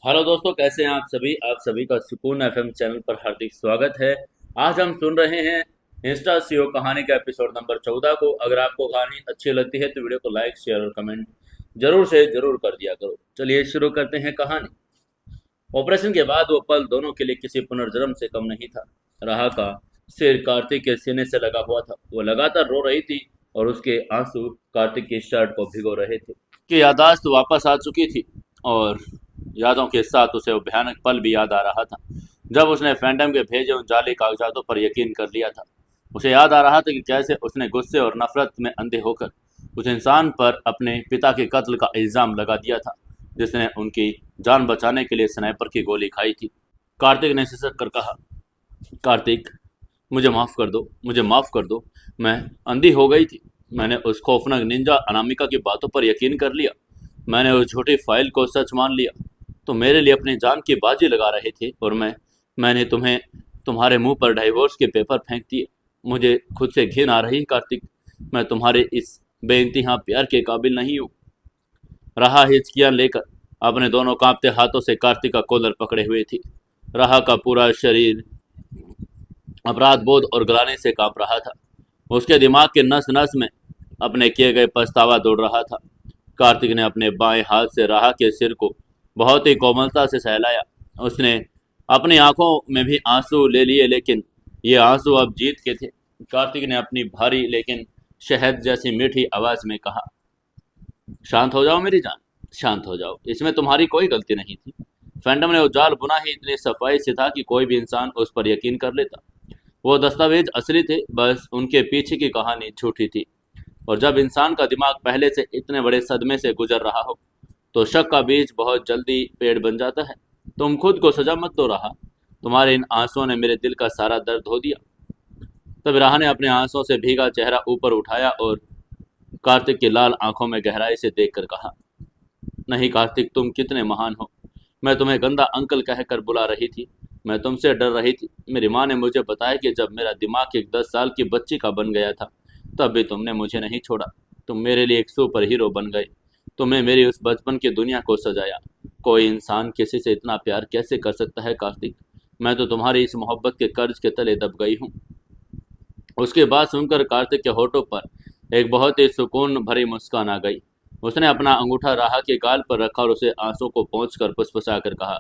Hello दोस्तों, कैसे हैं आप सभी का सुकून एफएम चैनल पर हार्दिक स्वागत है। आज हम सुन रहे हैं इंस्टा सीओ कहानी का एपिसोड नंबर 14 को। अगर आपको कहानी अच्छी लगती है तो वीडियो को लाइक शेयर और कमेंट जरूर से जरूर कर दिया करो। चलिए शुरू करते हैं कहानी। ऑपरेशन के बाद वो पल दोनों के लिए किसी पुनर्जन्म से कम नहीं था। राहा का सिर कार्तिक के सीने से लगा हुआ था। वो लगातार रो रही थी और उसके आंसू कार्तिक की शर्ट को भिगो रहे थे। कि याददाश्त वापस आ चुकी थी और यादों के साथ उसे वो भयानक पल भी याद आ रहा था जब उसने फैंटम के भेजे उन जाली कागजातों पर यकीन कर लिया था। उसे याद आ रहा था कि कैसे उसने गुस्से और नफरत में अंधे होकर उस इंसान पर अपने पिता के कत्ल का इल्ज़ाम लगा दिया था जिसने उनकी जान बचाने के लिए स्नाइपर की गोली खाई थी। कार्तिक ने सिसक कर कहा, कार्तिक, मुझे माफ़ कर दो, मुझे माफ़ कर दो। मैं अंधी हो गई थी। मैंने उस खौफनाक निंजा अनामिका की बातों पर यकीन कर लिया। मैंने उस झूठी फाइल को सच मान लिया। तो मेरे लिए अपनी जान की बाजी लगा रहे थे और मैंने तुम्हें तुम्हारे मुंह पर डाइवोर्स के पेपर फेंक दिए। मुझे खुद से घिन आ रही है कार्तिक। मैं तुम्हारे इस बेइंतहा प्यार के काबिल नहीं हूँ। राहा हिचकियाँ लेकर अपने दोनों कांपते हाथों से कार्तिक का कॉलर पकड़े हुए थी। राहा का पूरा शरीर अपराध बोध और ग्लानि से कांप रहा था। उसके दिमाग के नस नस में अपने किए गए पछतावा दौड़ रहा था। कार्तिक ने अपने बाएं हाथ से राहा के सिर को बहुत ही कोमलता से सहलाया। उसने अपनी आंखों में भी आंसू ले लिए, लेकिन ये आंसू अब जीत के थे। कार्तिक ने अपनी भारी लेकिन शहद जैसी मीठी आवाज में कहा, शांत हो जाओ मेरी जान, शांत हो जाओ। इसमें तुम्हारी कोई गलती नहीं थी। फैंटम ने वो जाल बुना ही इतनी सफाई से था कि कोई भी इंसान उस पर यकीन कर लेता। वो दस्तावेज असली थे, बस उनके पीछे की कहानी झूठी थी। और जब इंसान का दिमाग पहले से इतने बड़े सदमे से गुजर रहा हो तो शक का बीज बहुत जल्दी पेड़ बन जाता है। तुम खुद को सजा मत दो राहा। तुम्हारे इन आंसुओं ने मेरे दिल का सारा दर्द धो दिया। तब राहा ने अपने आंसुओं से भीगा चेहरा ऊपर उठाया और कार्तिक की लाल आंखों में गहराई से देखकर कहा, नहीं कार्तिक, तुम कितने महान हो। मैं तुम्हें गंदा अंकल कहकर बुला रही थी। मैं तुमसे डर रही थी। मेरी माँ ने मुझे बताया कि जब मेरा दिमाग एक 10 साल की बच्ची का बन गया था तब भी तुमने मुझे नहीं छोड़ा। तुम मेरे लिए एक सुपर हीरो बन गए। तुमने मेरी उस बचपन की दुनिया को सजाया। कोई इंसान किसी से इतना प्यार कैसे कर सकता है कार्तिक। मैं तो तुम्हारी इस मोहब्बत के कर्ज के तले दब गई हूँ। उसकी बात सुनकर कार्तिक के होठों पर एक बहुत ही सुकून भरी मुस्कान आ गई। उसने अपना अंगूठा राहा के गाल पर रखा और उसे आंसू को पोंछ कर फुसफुसा कर कहा,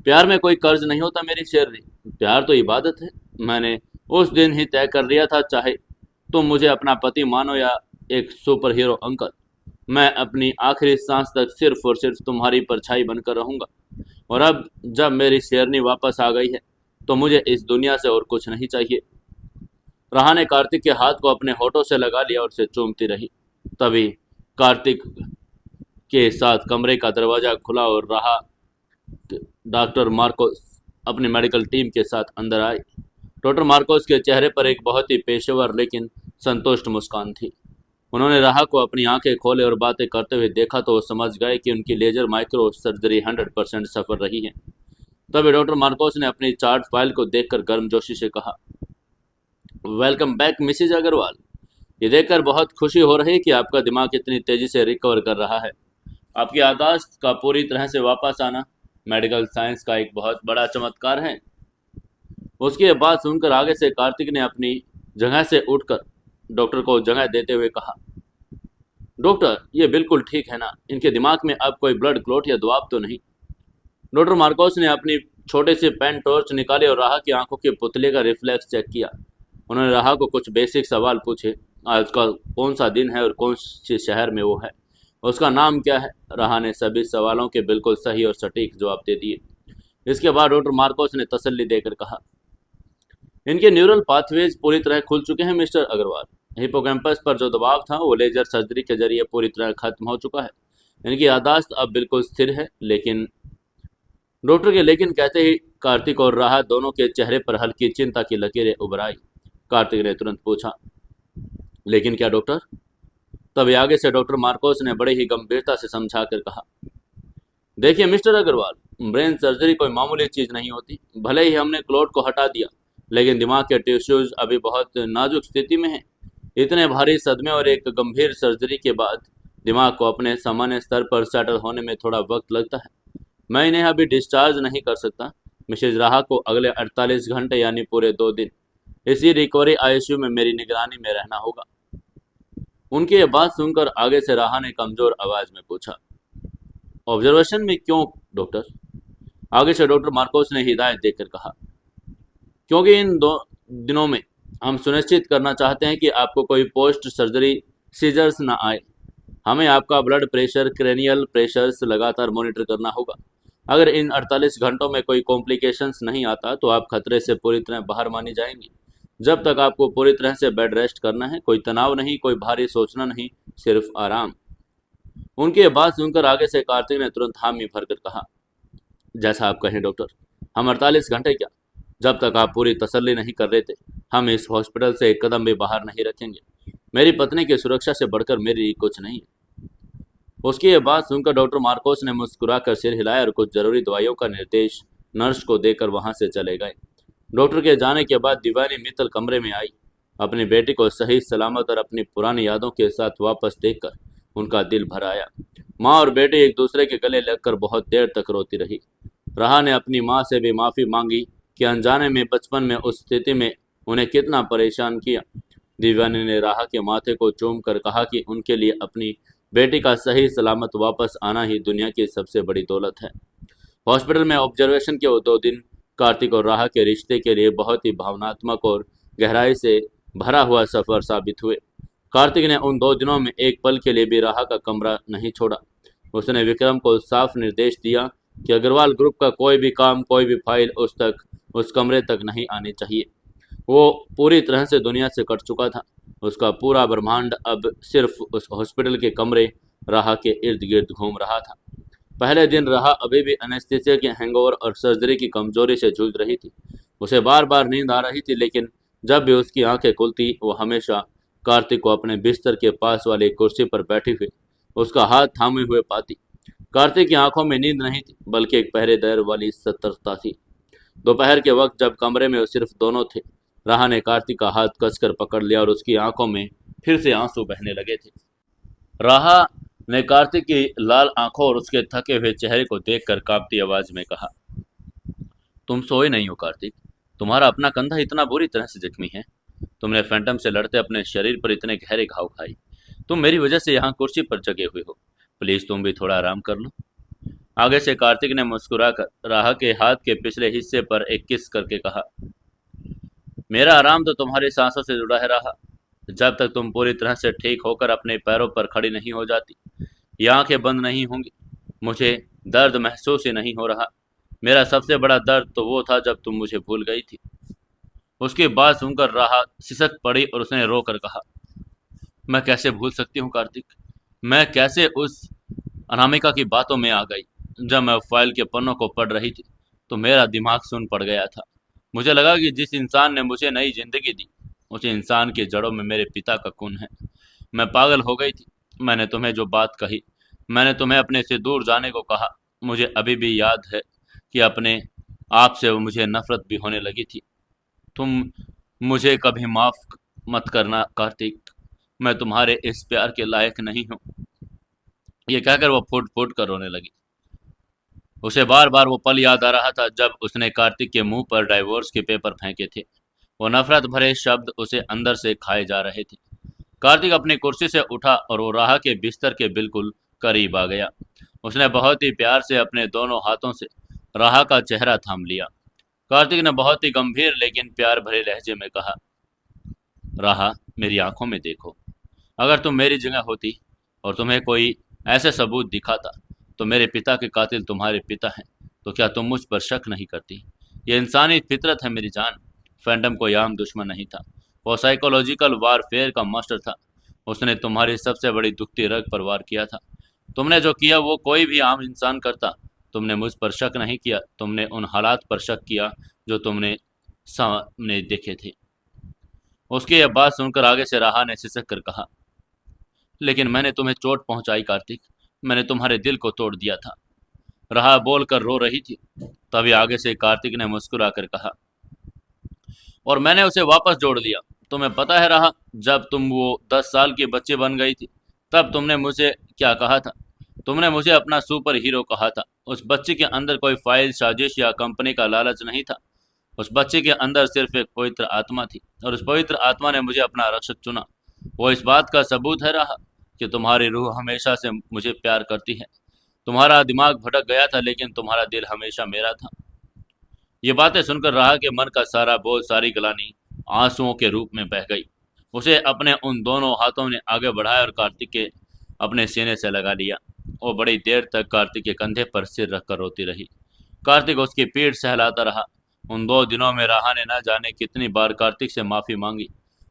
प्यार में कोई कर्ज नहीं होता मेरी शेरनी। प्यार तो इबादत है। मैंने उस दिन ही तय कर लिया था, चाहे तुम मुझे अपना पति मानो या एक सुपर हीरो अंकल, मैं अपनी आखिरी सांस तक सिर्फ और सिर्फ तुम्हारी परछाई बनकर रहूंगा। और अब जब मेरी शेरनी वापस आ गई है तो मुझे इस दुनिया से और कुछ नहीं चाहिए। राहा ने कार्तिक के हाथ को अपने होठों से लगा लिया और उसे चूमती रही। तभी कार्तिक के साथ कमरे का दरवाजा खुला और राहा डॉक्टर मार्कोस अपनी मेडिकल टीम के साथ अंदर आए। डॉक्टर मार्कोस के चेहरे पर एक बहुत ही पेशेवर लेकिन संतुष्ट मुस्कान थी। उन्होंने राहा को अपनी आंखें खोले और बातें करते हुए देखा तो वो समझ गए कि उनकी लेजर माइक्रो सर्जरी 100% सफल रही है। तभी डॉक्टर मार्कोस ने अपनी चार्ट फाइल को देखकर गर्मजोशी से कहा, वेलकम बैक मिसिज अग्रवाल। ये देखकर बहुत खुशी हो रही है कि आपका दिमाग इतनी तेजी से रिकवर कर रहा है। आपकी याददाश्त का पूरी तरह से वापस आना मेडिकल साइंस का एक बहुत बड़ा चमत्कार है। उसकी बात सुनकर आगे से कार्तिक ने अपनी जगह से उठकर डॉक्टर को जगह देते हुए कहा, डॉक्टर, ये बिल्कुल ठीक है ना? इनके दिमाग में अब कोई ब्लड क्लॉट या दबाव तो नहीं? डॉक्टर मार्कोस ने अपनी छोटे से पेन टॉर्च निकाले और राहा की आंखों के पुतले का रिफ्लेक्स चेक किया। उन्होंने राहा को कुछ बेसिक सवाल पूछे। आज का कौन सा दिन है और कौन से शहर में वो है? उसका नाम क्या है? राहा ने सभी सवालों के बिल्कुल सही और सटीक जवाब दे दिए। इसके बाद डॉक्टर मार्कोस ने तसल्ली देकर कहा, इनके न्यूरल पाथवेज पूरी तरह खुल चुके हैं मिस्टर अग्रवाल। हिपोकैम्पस पर जो दबाव था वो लेजर सर्जरी के जरिए पूरी तरह खत्म हो चुका है। इनकी याददाश्त अब बिल्कुल स्थिर है। लेकिन डॉक्टर के लेकिन कहते ही कार्तिक और राहा दोनों के चेहरे पर हल्की चिंता की लकीरें उभर आई। कार्तिक ने तुरंत पूछा, लेकिन क्या डॉक्टर? तभी आगे से डॉक्टर मार्कोस ने बड़े ही गंभीरता से समझा कर कहा, देखिए मिस्टर अग्रवाल, ब्रेन सर्जरी कोई मामूली चीज़ नहीं होती। भले ही हमने क्लॉट को हटा दिया, लेकिन दिमाग के टिश्यूज अभी बहुत नाजुक स्थिति में हैं। इतने भारी सदमे और एक गंभीर सर्जरी के बाद दिमाग को अपने सामान्य स्तर पर सेटल होने में थोड़ा वक्त लगता है। मैं इन्हें अभी डिस्चार्ज नहीं कर सकता। मिसेज राहा को अगले 48 घंटे यानी पूरे 2 दिन इसी रिकवरी आईसीयू में मेरी निगरानी में रहना होगा। उनकी ये बात सुनकर आगे से राहा ने कमजोर आवाज में पूछा, ऑब्जर्वेशन में क्यों डॉक्टर? आगे से डॉक्टर मार्कोस ने हिदायत देकर कहा, क्योंकि इन 2 दिनों में हम सुनिश्चित करना चाहते हैं कि आपको कोई पोस्ट सर्जरी सीजर्स ना आए। हमें आपका ब्लड प्रेशर, क्रेनियल प्रेशर्स लगातार मॉनिटर करना होगा। अगर इन 48 घंटों में कोई कॉम्प्लिकेशंस नहीं आता तो आप खतरे से पूरी तरह बाहर मानी जाएंगी। जब तक आपको पूरी तरह से बेड रेस्ट करना है, कोई तनाव नहीं, कोई भारी सोचना नहीं, सिर्फ आराम। उनकी ये बात सुनकर आगे से कार्तिक ने तुरंत हामी भरकर कहा, जैसा आप कहें डॉक्टर। हम 48 घंटे क्या, जब तक आप पूरी तसल्ली नहीं कर रहे थे, हम इस हॉस्पिटल से एक कदम भी बाहर नहीं रखेंगे। मेरी पत्नी की सुरक्षा से बढ़कर मेरी कुछ नहीं है। उसकी ये बात सुनकर डॉक्टर मार्कोस ने मुस्कुराकर सिर हिलाया और कुछ जरूरी दवाइयों का निर्देश नर्स को देकर वहां से चले गए। डॉक्टर के जाने के बाद दीवानी मित्तल कमरे में आई। अपनी बेटी को सही सलामत और अपनी पुरानी यादों के साथ वापस देखकर उनका दिल भर आया। माँ और बेटी एक दूसरे के गले लगकर बहुत देर तक रोती रही। राहा ने अपनी माँ से भी माफ़ी मांगी कि अनजाने में बचपन में उस स्थिति में उन्हें कितना परेशान किया। दीवानी ने राहा के माथे को चूम कर कहा कि उनके लिए अपनी बेटी का सही सलामत वापस आना ही दुनिया की सबसे बड़ी दौलत है। हॉस्पिटल में ऑब्जर्वेशन के वो 2 दिन कार्तिक और राहा के रिश्ते के लिए बहुत ही भावनात्मक और गहराई से भरा हुआ सफर साबित हुए। कार्तिक ने उन 2 दिनों में एक पल के लिए भी राहा का कमरा नहीं छोड़ा। उसने विक्रम को साफ निर्देश दिया कि अग्रवाल ग्रुप का कोई भी काम, कोई भी फाइल उस कमरे तक नहीं आनी चाहिए। वो पूरी तरह से दुनिया से कट चुका था। उसका पूरा ब्रह्मांड अब सिर्फ उस हॉस्पिटल के कमरे राहा के इर्द गिर्द घूम रहा था। पहले दिन राहा अभी भी एनेस्थीसिया के हैंगओवर और सर्जरी की कमजोरी से जूझ रही थी। उसे बार बार नींद आ रही थी, लेकिन जब भी उसकी आंखें खुलती वो हमेशा कार्तिक को अपने बिस्तर के पास वाली कुर्सी पर बैठी हुई उसका हाथ थामे हुए पाती। कार्तिक की आंखों में नींद नहीं थी, बल्कि एक पहरेदार वाली सतर्कता थी। दोपहर के वक्त जब कमरे में वो सिर्फ दोनों थे, राहा ने कार्तिक का हाथ कसकर पकड़ लिया और उसकी आंखों में फिर से आंसू बहने लगे थे। राहा ने कार्तिक की लाल आंखों और उसके थके हुए चेहरे को देखकर कांपती आवाज में कहा, तुम सोए नहीं हो कार्तिक। तुम्हारा अपना कंधा इतना बुरी तरह से जख्मी है। तुमने फैंटम से लड़ते अपने शरीर पर इतने गहरे घाव खाए। तुम मेरी वजह से यहाँ कुर्सी पर जगे हुए हो। प्लीज तुम भी थोड़ा आराम कर लो। आगे से कार्तिक ने मुस्कुराकर राहा के हाथ के पिछले हिस्से पर एक किस करके कहा, मेरा आराम तो तुम्हारी सांसों से जुड़ा है राहा। जब तक तुम पूरी तरह से ठीक होकर अपने पैरों पर खड़ी नहीं हो जाती, या आंखें बंद नहीं होंगी, मुझे दर्द महसूस ही नहीं हो रहा। मेरा सबसे बड़ा दर्द तो वो था जब तुम मुझे भूल गई थी। उसकी बात सुनकर राहा सिसक पड़ी और उसने रो कर कहा, मैं कैसे भूल सकती हूँ कार्तिक। मैं कैसे उस अनामिका की बातों में आ गई। जब मैं फाइल के पन्नों को पढ़ रही थी तो मेरा दिमाग सुन पड़ गया था। मुझे लगा कि जिस इंसान ने मुझे नई जिंदगी दी, उस इंसान की जड़ों में मेरे पिता का खून है। मैं पागल हो गई थी। मैंने तुम्हें जो बात कही, मैंने तुम्हें अपने से दूर जाने को कहा। मुझे अभी भी याद है कि अपने आप से मुझे नफरत भी होने लगी थी। तुम मुझे कभी माफ मत करना कार्तिक। मैं तुम्हारे इस प्यार के लायक नहीं हूँ। ये कहकर वो फुट फुट कर रोने लगी। उसे बार बार वो पल याद आ रहा था जब उसने कार्तिक के मुंह पर डाइवोर्स के पेपर फेंके थे। वो नफरत भरे शब्द उसे अंदर से खाए जा रहे थे। कार्तिक अपनी कुर्सी से उठा और वो राहा के बिस्तर के बिल्कुल करीब आ गया। उसने बहुत ही प्यार से अपने दोनों हाथों से राहा का चेहरा थाम लिया। कार्तिक ने बहुत ही गंभीर लेकिन प्यार भरे लहजे में कहा, राहा, मेरी आंखों में देखो। अगर तुम मेरी जगह होती और तुम्हें कोई ऐसे सबूत दिखाता तो मेरे पिता के कातिल तुम्हारे पिता हैं, तो क्या तुम मुझ पर शक नहीं करती? ये इंसानी फितरत है मेरी जान। फैंटम कोई आम दुश्मन नहीं था। वो साइकोलॉजिकल वारफेयर का मास्टर था। उसने तुम्हारी सबसे बड़ी दुखती रग पर वार किया था। तुमने जो किया वो कोई भी आम इंसान करता। तुमने मुझ पर शक नहीं किया, तुमने उन हालात पर शक किया जो तुमने सामने देखे थे। उसकी यह बात सुनकर आगे से राहा ने सिसक कर कहा, लेकिन मैंने तुम्हें चोट पहुंचाई कार्तिक। मैंने तुम्हारे दिल को तोड़ दिया था। राहा बोलकर रो रही थी। तभी आगे से कार्तिक ने मुस्कुरा कर कहा, और मैंने उसे वापस जोड़ लिया। तुम्हें पता है राहा, जब तुम वो 10 साल की बच्ची बन गई थी, तब तुमने मुझे क्या कहा था? तुमने मुझे अपना सुपर हीरो कहा था। उस बच्चे के अंदर कोई फाइल, साजिश या कंपनी का लालच नहीं था। उस बच्चे के अंदर सिर्फ एक पवित्र आत्मा थी, और उस पवित्र आत्मा ने मुझे अपना रक्षक चुना। वो इस बात का सबूत है रहा कि तुम्हारी रूह हमेशा से मुझे प्यार करती है। तुम्हारा दिमाग भटक गया था, लेकिन तुम्हारा दिल हमेशा मेरा था। ये बातें सुनकर राह के मन का सारा बोझ, सारी गलानी आंसुओं के रूप में बह गई। उसे अपने उन दोनों हाथों ने आगे बढ़ाया और कार्तिक के अपने सीने से लगा लिया। वो बड़ी देर तक कार्तिक के कंधे पर सिर रखकर रोती रही। कार्तिक उसकी पीठ सहलाता रहा। उन 2 दिनों में राह ने न जाने कितनी बार कार्तिक से माफ़ी मांगी।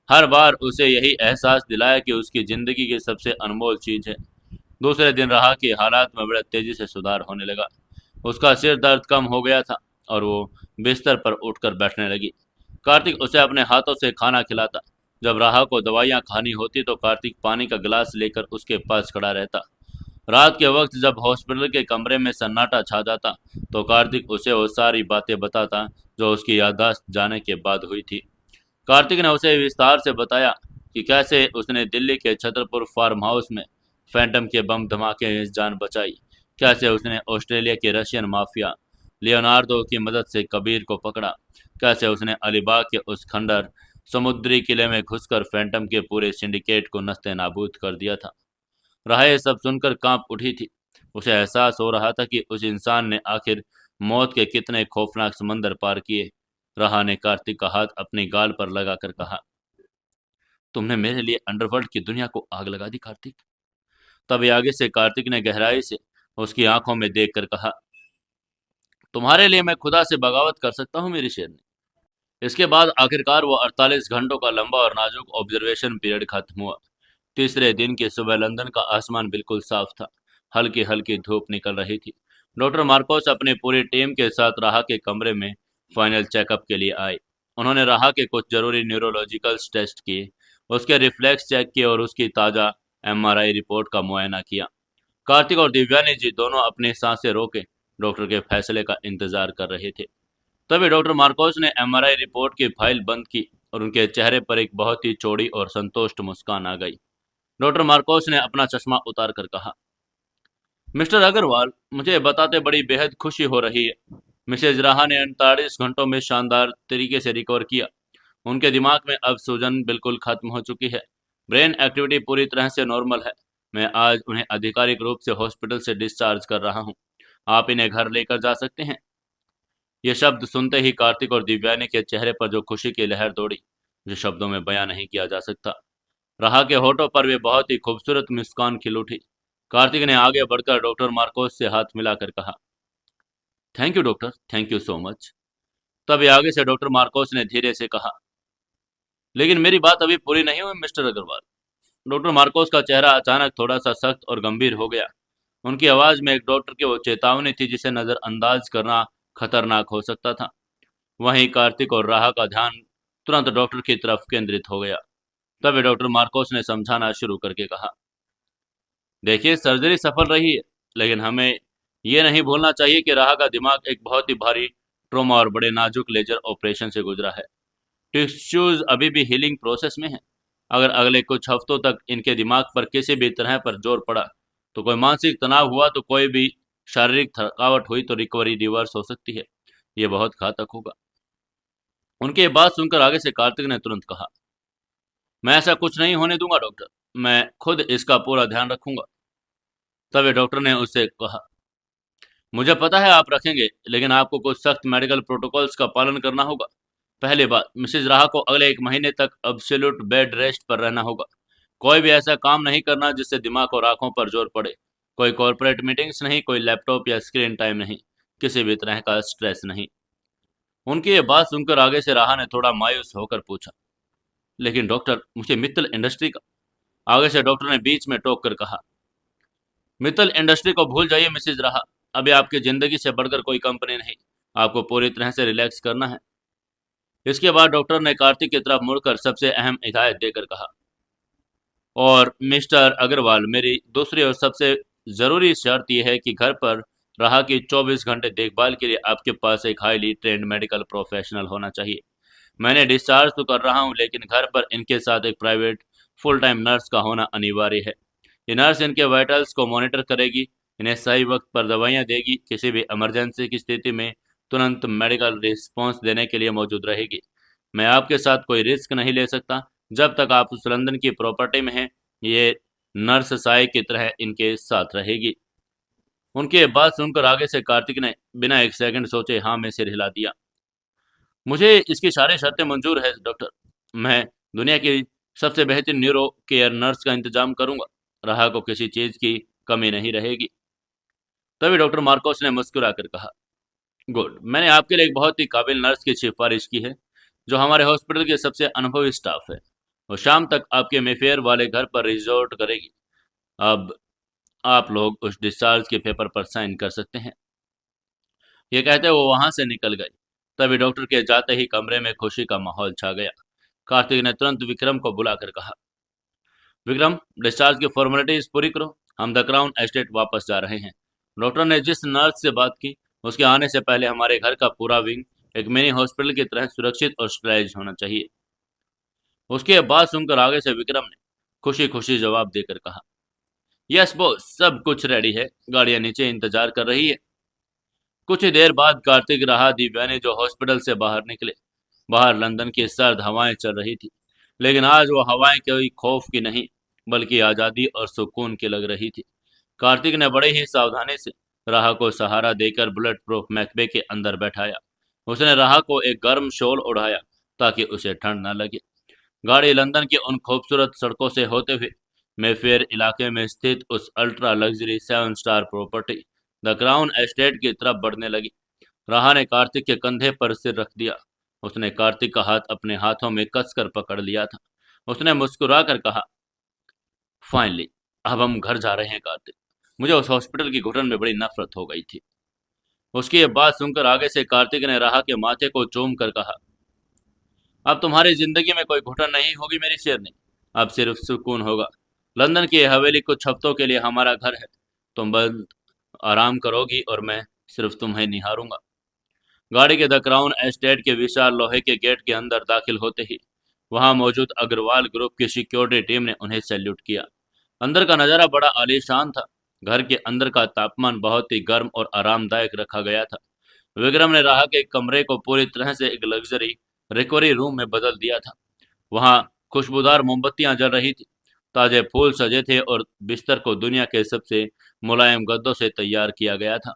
हर बार उसे यही एहसास दिलाया कि उसकी ज़िंदगी की सबसे अनमोल चीज़ है। दूसरे दिन राह के हालात में बड़े तेज़ी से सुधार होने लगा। उसका सिर दर्द कम हो गया था और वो बिस्तर पर उठकर बैठने लगी। कार्तिक उसे अपने हाथों से खाना खिलाता। जब राह को दवाइयाँ खानी होती तो कार्तिक पानी का गिलास लेकर उसके पास खड़ा रहता। रात के वक्त जब हॉस्पिटल के कमरे में सन्नाटा छा जाता तो कार्तिक उसे वो सारी बातें बताता जो उसकी याददाश्त जाने के बाद हुई थी। कार्तिक ने उसे विस्तार से बताया कि कैसे उसने दिल्ली के छतरपुर फार्म हाउस में फैंटम के बम धमाके में जान बचाई, कैसे उसने ऑस्ट्रेलिया के रशियन माफिया लियोनार्डो की मदद से कबीर को पकड़ा, कैसे उसने अलीबाग के उस खंडर समुद्री किले में घुसकर फैंटम के पूरे सिंडिकेट को नस्ते नाबूद कर दिया था। राह ये सब सुनकर कांप उठी थी। उसे एहसास हो रहा था कि उस इंसान ने आखिर मौत के कितने खौफनाक समंदर पार किए। राह ने कार्तिक का हाथ अपनी गाल पर लगाकर कहा, तुमने मेरे लिए अंडरवर्ल्ड की दुनिया को आग लगा दी कार्तिक। तभी आगे से कार्तिक ने गहराई से उसकी आंखों में देखकर कहा, तुम्हारे लिए मैं खुदा से बगावत कर सकता हूँ मेरी शेरनी। इसके बाद आखिरकार वो 48 घंटों का लंबा और नाजुक ऑब्जर्वेशन पीरियड खत्म हुआ। तीसरे दिन की सुबह लंदन का आसमान बिल्कुल साफ था। हल्की हल्की धूप निकल रही थी। डॉक्टर मार्कोस अपनी पूरी टीम के साथ राह के कमरे में फाइनल चेकअप के लिए आए। उन्होंने राह के कुछ जरूरी न्यूरोलॉजिकल टेस्ट किए, उसके रिफ्लेक्स चेक किए और उसकी ताज़ा एमआरआई रिपोर्ट का मुआयना किया। कार्तिक और दिव्यानी जी दोनों अपनी सांसें रोके डॉक्टर के फैसले का इंतजार कर रहे थे। तभी डॉक्टर मार्कोस ने एमआरआई रिपोर्ट की फाइल बंद की और उनके चेहरे पर एक बहुत ही चौड़ी और संतुष्ट मुस्कान आ गई। डॉक्टर मार्कोस ने अपना चश्मा उतार कर कहा, मिस्टर अग्रवाल, मुझे बताते बड़ी बेहद खुशी हो रही है। मिसेज राहा ने 48 घंटों में शानदार तरीके से रिकवर किया। उनके दिमाग में अब सूजन बिल्कुल खत्म हो चुकी है। ब्रेन एक्टिविटी पूरी तरह से नॉर्मल है। मैं आज उन्हें आधिकारिक रूप से हॉस्पिटल से डिस्चार्ज कर रहा हूँ। आप इन्हें घर लेकर जा सकते हैं। ये शब्द सुनते ही कार्तिक और दिव्यानी के चेहरे पर जो खुशी की लहर दौड़ी, जो शब्दों में बयां नहीं किया जा सकता। राह के होठों पर वे बहुत ही खूबसूरत मुस्कान खिल उठी। कार्तिक ने आगे बढ़कर डॉक्टर मार्कोस से हाथ मिलाकर कहा, thank you doctor, thank you so much. तभी आगे से डॉक्टर मार्कोस ने धीरे से कहा, लेकिन मेरी बात अभी पूरी नहीं हुई मिस्टर अग्रवाल। डॉक्टर मार्कोस का चेहरा अचानक थोड़ा सा सख्त और गंभीर हो गया। उनकी आवाज़ में एक डॉक्टर की वो चेतावनी थी जिसे नज़रअंदाज करना खतरनाक हो सकता था। वहीं कार्तिक और राह का ध्यान तुरंत डॉक्टर की तरफ केंद्रित हो गया। तभी डॉक्टर मार्कोस ने समझाना शुरू करके कहा, देखिए, सर्जरी सफल रही है, लेकिन हमें ये नहीं भूलना चाहिए कि राह का दिमाग एक बहुत ही भारी ट्रॉमा और बड़े नाजुक लेजर ऑपरेशन से गुजरा है। टिश्यूज अभी भी हीलिंग प्रोसेस में है। अगर अगले कुछ हफ्तों तक इनके दिमाग पर किसी भी तरह पर जोर पड़ा, तो कोई मानसिक तनाव हुआ, तो कोई भी शारीरिक थकावट हुई, तो रिकवरी रिवर्स हो सकती है। ये बहुत घातक होगा। उनकी ये बात सुनकर आगे से कार्तिक ने तुरंत कहा, मैं ऐसा कुछ नहीं होने दूंगा डॉक्टर, मैं खुद इसका पूरा ध्यान रखूंगा। तभी डॉक्टर ने उससे कहा, मुझे पता है आप रखेंगे, लेकिन आपको कुछ सख्त मेडिकल प्रोटोकॉल्स का पालन करना होगा। पहली बात, मिसेज राह को अगले 1 महीने तक अब्सोल्यूट बेड रेस्ट पर रहना होगा। कोई भी ऐसा काम नहीं करना जिससे दिमाग और आंखों पर जोर पड़े। कोई कॉर्पोरेट मीटिंग्स नहीं, कोई लैपटॉप या स्क्रीन टाइम नहीं, किसी भी तरह का स्ट्रेस नहीं। उनकी ये बात सुनकर आगे से राह ने थोड़ा मायूस होकर पूछा, लेकिन डॉक्टर, मुझे मित्तल इंडस्ट्री का। आगे से डॉक्टर ने बीच में टोक कर कहा, मित्तल इंडस्ट्री को भूल जाइए मिसेज राह। अभी आपकी जिंदगी से बढ़कर कोई कंपनी नहीं। आपको पूरी तरह से रिलैक्स करना है। इसके बाद डॉक्टर ने कार्तिक की तरफ मुड़कर सबसे अहम हिदायत देकर कहा, और मिस्टर अग्रवाल, मेरी दूसरी और सबसे ज़रूरी शर्त यह है कि घर पर राह की 24 घंटे देखभाल के लिए आपके पास एक हाईली ट्रेंड मेडिकल प्रोफेशनल होना चाहिए। मैंने डिस्चार्ज तो कर रहा हूं, लेकिन घर पर इनके साथ एक प्राइवेट फुल टाइम नर्स का होना अनिवार्य है। ये नर्स इनके वाइटल्स को मॉनिटर करेगी, इन्हें सही वक्त पर दवाइयाँ देगी, किसी भी इमरजेंसी की स्थिति में तुरंत मेडिकल रिस्पॉन्स देने के लिए मौजूद रहेगी। मैं आपके साथ कोई रिस्क नहीं ले सकता जब तक आप उस लंदन की प्रॉपर्टी में हैं। ये नर्स साई की तरह इनके साथ रहेगी। उनकी बात सुनकर आगे से कार्तिक ने बिना एक सेकंड सोचे हाँ में सिर हिला दिया। मुझे इसकी सारी शर्तें मंजूर है डॉक्टर। मैं दुनिया की सबसे बेहतरीन न्यूरो केयर नर्स का इंतजाम करूंगा। राहा को किसी चीज की कमी नहीं रहेगी। तभी डॉक्टर मार्कोस ने मुस्कुरा कर कहा, गुड, मैंने आपके लिए एक बहुत ही काबिल नर्स की सिफारिश की है जो हमारे हॉस्पिटल के सबसे अनुभवी स्टाफ है। वो शाम तक आपके मेफेयर वाले घर पर रिजॉर्ट करेगी। अब आप लोग उस डिस्चार्ज के पेपर पर साइन कर सकते हैं। ये कहते वो वहां से निकल गई। तभी डॉक्टर के जाते ही कमरे में खुशी का माहौल छा गया। कार्तिक ने तुरंत विक्रम को बुलाकर कहा, विक्रम, डिस्चार्ज की फॉर्मेलिटीज पूरी करो, हम द क्राउन एस्टेट वापस जा रहे हैं। डॉक्टर ने जिस नर्स से बात की उसके आने से पहले हमारे घर का पूरा विंग एक मिनी हॉस्पिटल की तरह सुरक्षित और स्टराइज होना चाहिए। उसके बाद सुनकर आगे से विक्रम ने खुशी खुशी जवाब देकर कहा, यस बॉस, सब कुछ रेडी है, गाड़ियां नीचे इंतजार कर रही है। कुछ ही देर बाद कार्तिक राहा दिव्यानी जो हॉस्पिटल से बाहर निकले। बाहर लंदन की सर्द हवाएं चल रही थी, लेकिन आज वो हवाएं कोई खौफ की नहीं बल्कि आज़ादी और सुकून की लग रही थी। कार्तिक ने बड़े ही सावधानी से राहा को सहारा देकर बुलेट प्रूफ मैकबे के अंदर बैठाया। उसने राहा को एक गर्म शॉल ओढ़ाया ताकि उसे ठंड न लगे। गाड़ी लंदन की उन खूबसूरत सड़कों से होते हुए मेफेयर इलाके में स्थित उस ultra luxury 7 star property the crown estate की तरफ बढ़ने लगी। राहा ने कार्तिक के कंधे पर सिर रख दिया। उसने कार्तिक का हाथ अपने हाथों में कसकर पकड़ लिया था। उसने मुस्कुरा कर कहा, फाइनली, अब हम घर जा रहे हैं कार्तिक। मुझे उस हॉस्पिटल की घुटन में बड़ी नफरत हो गई थी। उसकी ये बात सुनकर आगे से कार्तिक ने राहा के माथे को चूम कर कहा, अब तुम्हारी जिंदगी में कोई घुटन नहीं होगी मेरी शेरनी, अब सिर्फ सुकून होगा। लंदन की यह हवेली कुछ हफ्तों के लिए हमारा घर है। तुम बस आराम करोगी और मैं सिर्फ तुम्हें निहारूंगा। गाड़ी के द क्राउन एस्टेट के विशाल लोहे के गेट के अंदर दाखिल होते ही वहां मौजूद अग्रवाल ग्रुप की सिक्योरिटी टीम ने उन्हें सैल्यूट किया। अंदर का नज़ारा बड़ा आलीशान था। घर के अंदर का तापमान बहुत ही गर्म और आरामदायक रखा गया था। विक्रम ने राह के कमरे को पूरी तरह से एक लग्जरी रिकवरी रूम में बदल दिया था। वहां खुशबूदार मोमबत्तियां जल रही थी, ताजे फूल सजे थे और बिस्तर को दुनिया के सबसे मुलायम गद्दों से तैयार किया गया था।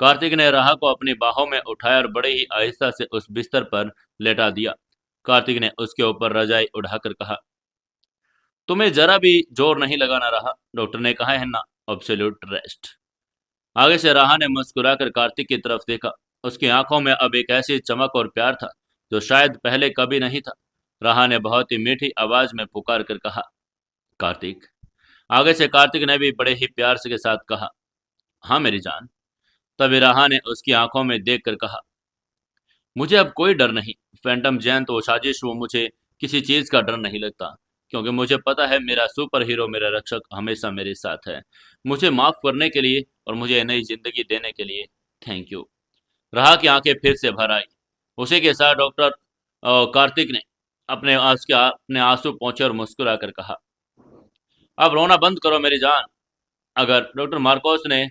कार्तिक ने राह को अपनी बाहों में उठाया और बड़े ही आहिस्ता से उस बिस्तर पर लेटा दिया। कार्तिक ने उसके ऊपर रजाई उठाकर कहा, तुम्हें जरा भी जोर नहीं लगाना रहा, डॉक्टर ने कहा है ना, एब्सोल्यूट रेस्ट। आगे से राहा ने मुस्कुराकर कार्तिक की तरफ देखा। उसकी आंखों में अब एक ऐसी चमक और प्यार था जो शायद पहले कभी नहीं था। राहा ने बहुत ही मीठी आवाज में पुकार कर कहा, कार्तिक। आगे से कार्तिक ने भी बड़े ही प्यार से के साथ कहा, हाँ मेरी जान। तभी राहा ने उसकी आंखों में देख कर कहा, मुझे अब कोई डर नहीं। फैंटम जैन तो साजिश, वो मुझे किसी चीज का डर नहीं लगता, क्योंकि मुझे पता है मेरा सुपर हीरो, मेरा रक्षक हमेशा मेरे साथ है। मुझे माफ करने के लिए और मुझे नई जिंदगी देने के लिए थैंक यू। राहा की आंखें फिर से भर आई। उसी के साथ डॉक्टर कार्तिक ने अपने आंसू पोंछे और मुस्कुरा कर कहा, अब रोना बंद करो मेरी जान। अगर डॉक्टर मार्कोस ने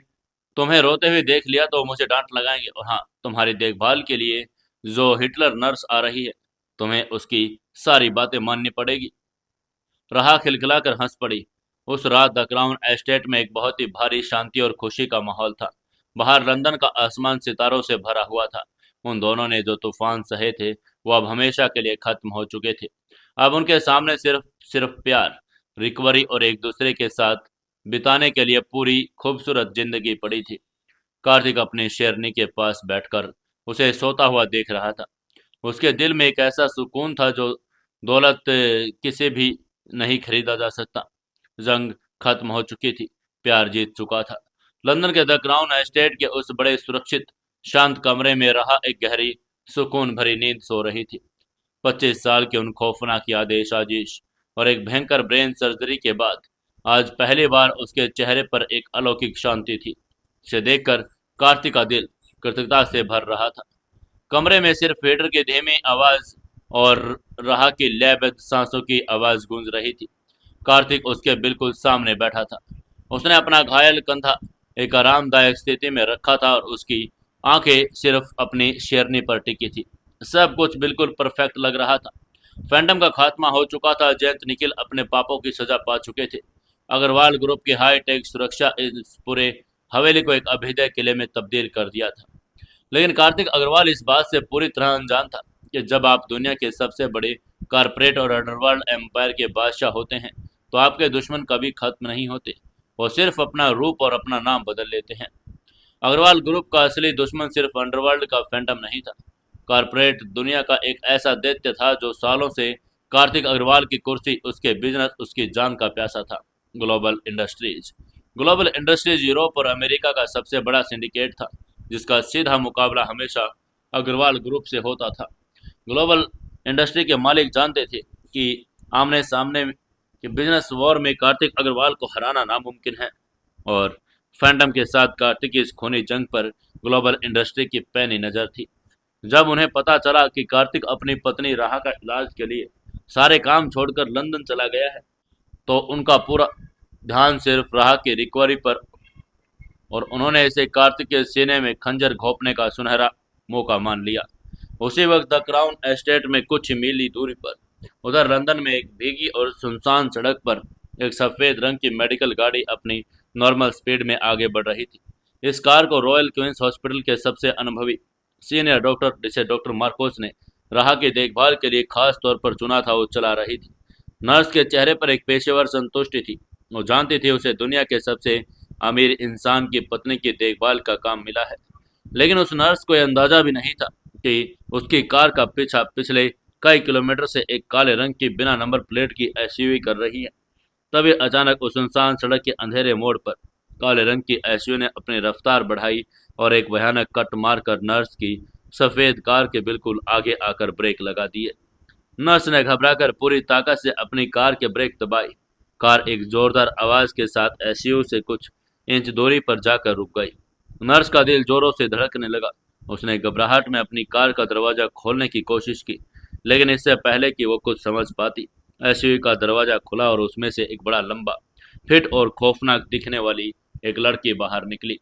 तुम्हें रोते हुए देख लिया तो मुझे डांट लगाएंगे। और हाँ, तुम्हारी देखभाल के लिए जो हिटलर नर्स आ रही है, तुम्हें उसकी सारी बातें माननी पड़ेगी। राहा खिलखिलाकर हंस पड़ी। उस रात द क्राउन एस्टेट में एक बहुत ही भारी शांति और खुशी का माहौल था। बाहर लंदन का आसमान सितारों से भरा हुआ था। उन दोनों ने जो तूफान सहे थे वो अब हमेशा के लिए खत्म हो चुके थे। अब उनके सामने सिर्फ सिर्फ प्यार, रिकवरी और एक दूसरे के साथ बिताने के लिए पूरी खूबसूरत जिंदगी पड़ी थी। कार्तिक अपनी शेरनी के पास बैठकर उसे सोता हुआ देख रहा था। उसके दिल में एक ऐसा सुकून था जो दौलत किसी भी नहीं खरीदा जा सकता। जंग खत्म हो चुकी थी, प्यार जीत चुका था। लंदन के द क्राउन एस्टेट के उस बड़े सुरक्षित शांत कमरे में रहा एक गहरी सुकून भरी नींद सो रही थी। 25 साल की उन खौफनाक यादें, साजिश और एक भयंकर ब्रेन सर्जरी के बाद आज पहली बार उसके चेहरे पर एक अलौकिक शांति थी। इसे देखकर कार्तिक का दिल कृतज्ञता से भर रहा था। कमरे में सिर्फ हीटर की धीमी आवाज और राह की लयबद्ध सांसों की आवाज गूंज रही थी। कार्तिक उसके बिल्कुल सामने बैठा था। उसने अपना घायल कंधा एक आरामदायक स्थिति में रखा था और उसकी आंखें सिर्फ अपनी शेरनी पर टिकी थी। सब कुछ बिल्कुल परफेक्ट लग रहा था। फैंटम का खात्मा हो चुका था। जयंत निखिल अपने पापों की सजा पा चुके थे। अग्रवाल ग्रुप की हाईटेक सुरक्षा इस पूरे हवेली को एक अभेद्य किले में तब्दील कर दिया था। लेकिन कार्तिक अग्रवाल इस बात से पूरी तरह अनजान था कि जब आप दुनिया के सबसे बड़े कारपोरेट और अंडरवर्ल्ड एम्पायर के बादशाह होते हैं तो आपके दुश्मन कभी खत्म नहीं होते। वो सिर्फ अपना रूप और अपना नाम बदल लेते हैं। अग्रवाल ग्रुप का असली दुश्मन सिर्फ अंडरवर्ल्ड का फैंटम नहीं था। कारपोरेट दुनिया का एक ऐसा दैत्य था जो सालों से कार्तिक अग्रवाल की कुर्सी, उसके बिजनेस, उसकी जान का प्यासा था। Global industries. Global industries Europe और अमेरिका का सबसे बड़ा सिंडिकेट था जिसका सीधा मुकाबला हमेशा अग्रवाल ग्रुप से होता था। ग्लोबल इंडस्ट्री के मालिक जानते थे कि आमने सामने के बिजनेस वॉर में कार्तिक अग्रवाल को हराना नामुमकिन है और फैंटम के साथ कार्तिक की इस खूनी जंग पर ग्लोबल इंडस्ट्री की पैनी नज़र थी। जब उन्हें पता चला कि कार्तिक अपनी पत्नी राहा का इलाज के लिए सारे काम छोड़कर लंदन चला गया है तो उनका पूरा ध्यान सिर्फ राहा की रिकवरी पर और उन्होंने इसे कार्तिक के सीने में खंजर घोंपने का सुनहरा मौका मान लिया। उसी वक्त द क्राउन एस्टेट में कुछ मीली दूरी पर उधर लंदन में एक भीगी और सुनसान सड़क पर एक सफ़ेद रंग की मेडिकल गाड़ी अपनी नॉर्मल स्पीड में आगे बढ़ रही थी। इस कार को रॉयल क्वींस हॉस्पिटल के सबसे अनुभवी सीनियर डॉक्टर, जिसे डॉक्टर मार्कोस ने राहा की देखभाल के लिए खास तौर पर चुना था, वो चला रही थी। नर्स के चेहरे पर एक पेशेवर संतुष्टि थी। वो जानती थी उसे दुनिया के सबसे अमीर इंसान की पत्नी की देखभाल का काम मिला है। लेकिन उस नर्स को यह अंदाजा भी नहीं था कि उसकी कार का पीछा पिछले कई किलोमीटर से एक काले रंग की बिना नंबर प्लेट की एसयूवी कर रही है। तभी अचानक उस सुनसान सड़क के अंधेरे मोड़ पर काले रंग की एसयूवी ने अपनी रफ्तार बढ़ाई और एक भयानक कट मारकर नर्स की सफ़ेद कार के बिल्कुल आगे आकर ब्रेक लगा दिए। नर्स ने घबराकर पूरी ताकत से अपनी कार के ब्रेक दबाई। कार एक जोरदार आवाज़ के साथ एसयूवी से कुछ इंच दूरी पर जाकर रुक गई। नर्स का दिल जोरों से धड़कने लगा। उसने घबराहट में अपनी कार का दरवाज़ा खोलने की कोशिश की, लेकिन इससे पहले कि वो कुछ समझ पाती, एसयूवी का दरवाज़ा खुला और उसमें से एक बड़ा लंबा, फिट और खौफनाक दिखने वाली एक लड़की बाहर निकली।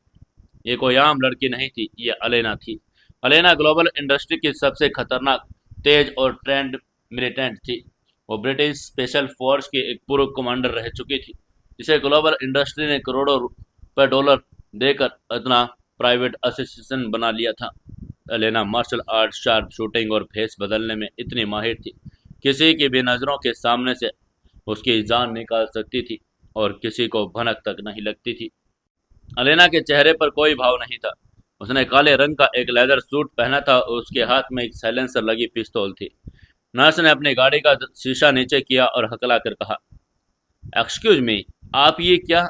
ये कोई आम लड़की नहीं थी, ये अलेना थी। अलेना ग्लोबल इंडस्ट्री की सबसे खतरनाक, तेज और ट्रेंड मिलिटेंट थी। वो ब्रिटिश स्पेशल फोर्स की एक पूर्व कमांडर रह चुकी थी, जिसे ग्लोबल इंडस्ट्री ने करोड़ों रुपए डॉलर देकर इतना प्राइवेट असिस्टेंट बना लिया था। Elena martial art, sharp shooting और फेस बदलने में इतनी माहिर थी, किसी की भी नज़रों के सामने से उसकी जान निकाल सकती थी और किसी को भनक तक नहीं लगती थी। एलेना के चेहरे पर कोई भाव नहीं था। उसने काले रंग का एक लेदर सूट पहना था और उसके हाथ में एक साइलेंसर लगी पिस्तौल थी। नर्स ने अपनी गाड़ी का शीशा नीचे किया और हकला कर कहा, एक्सक्यूज मी, आप ये क्या?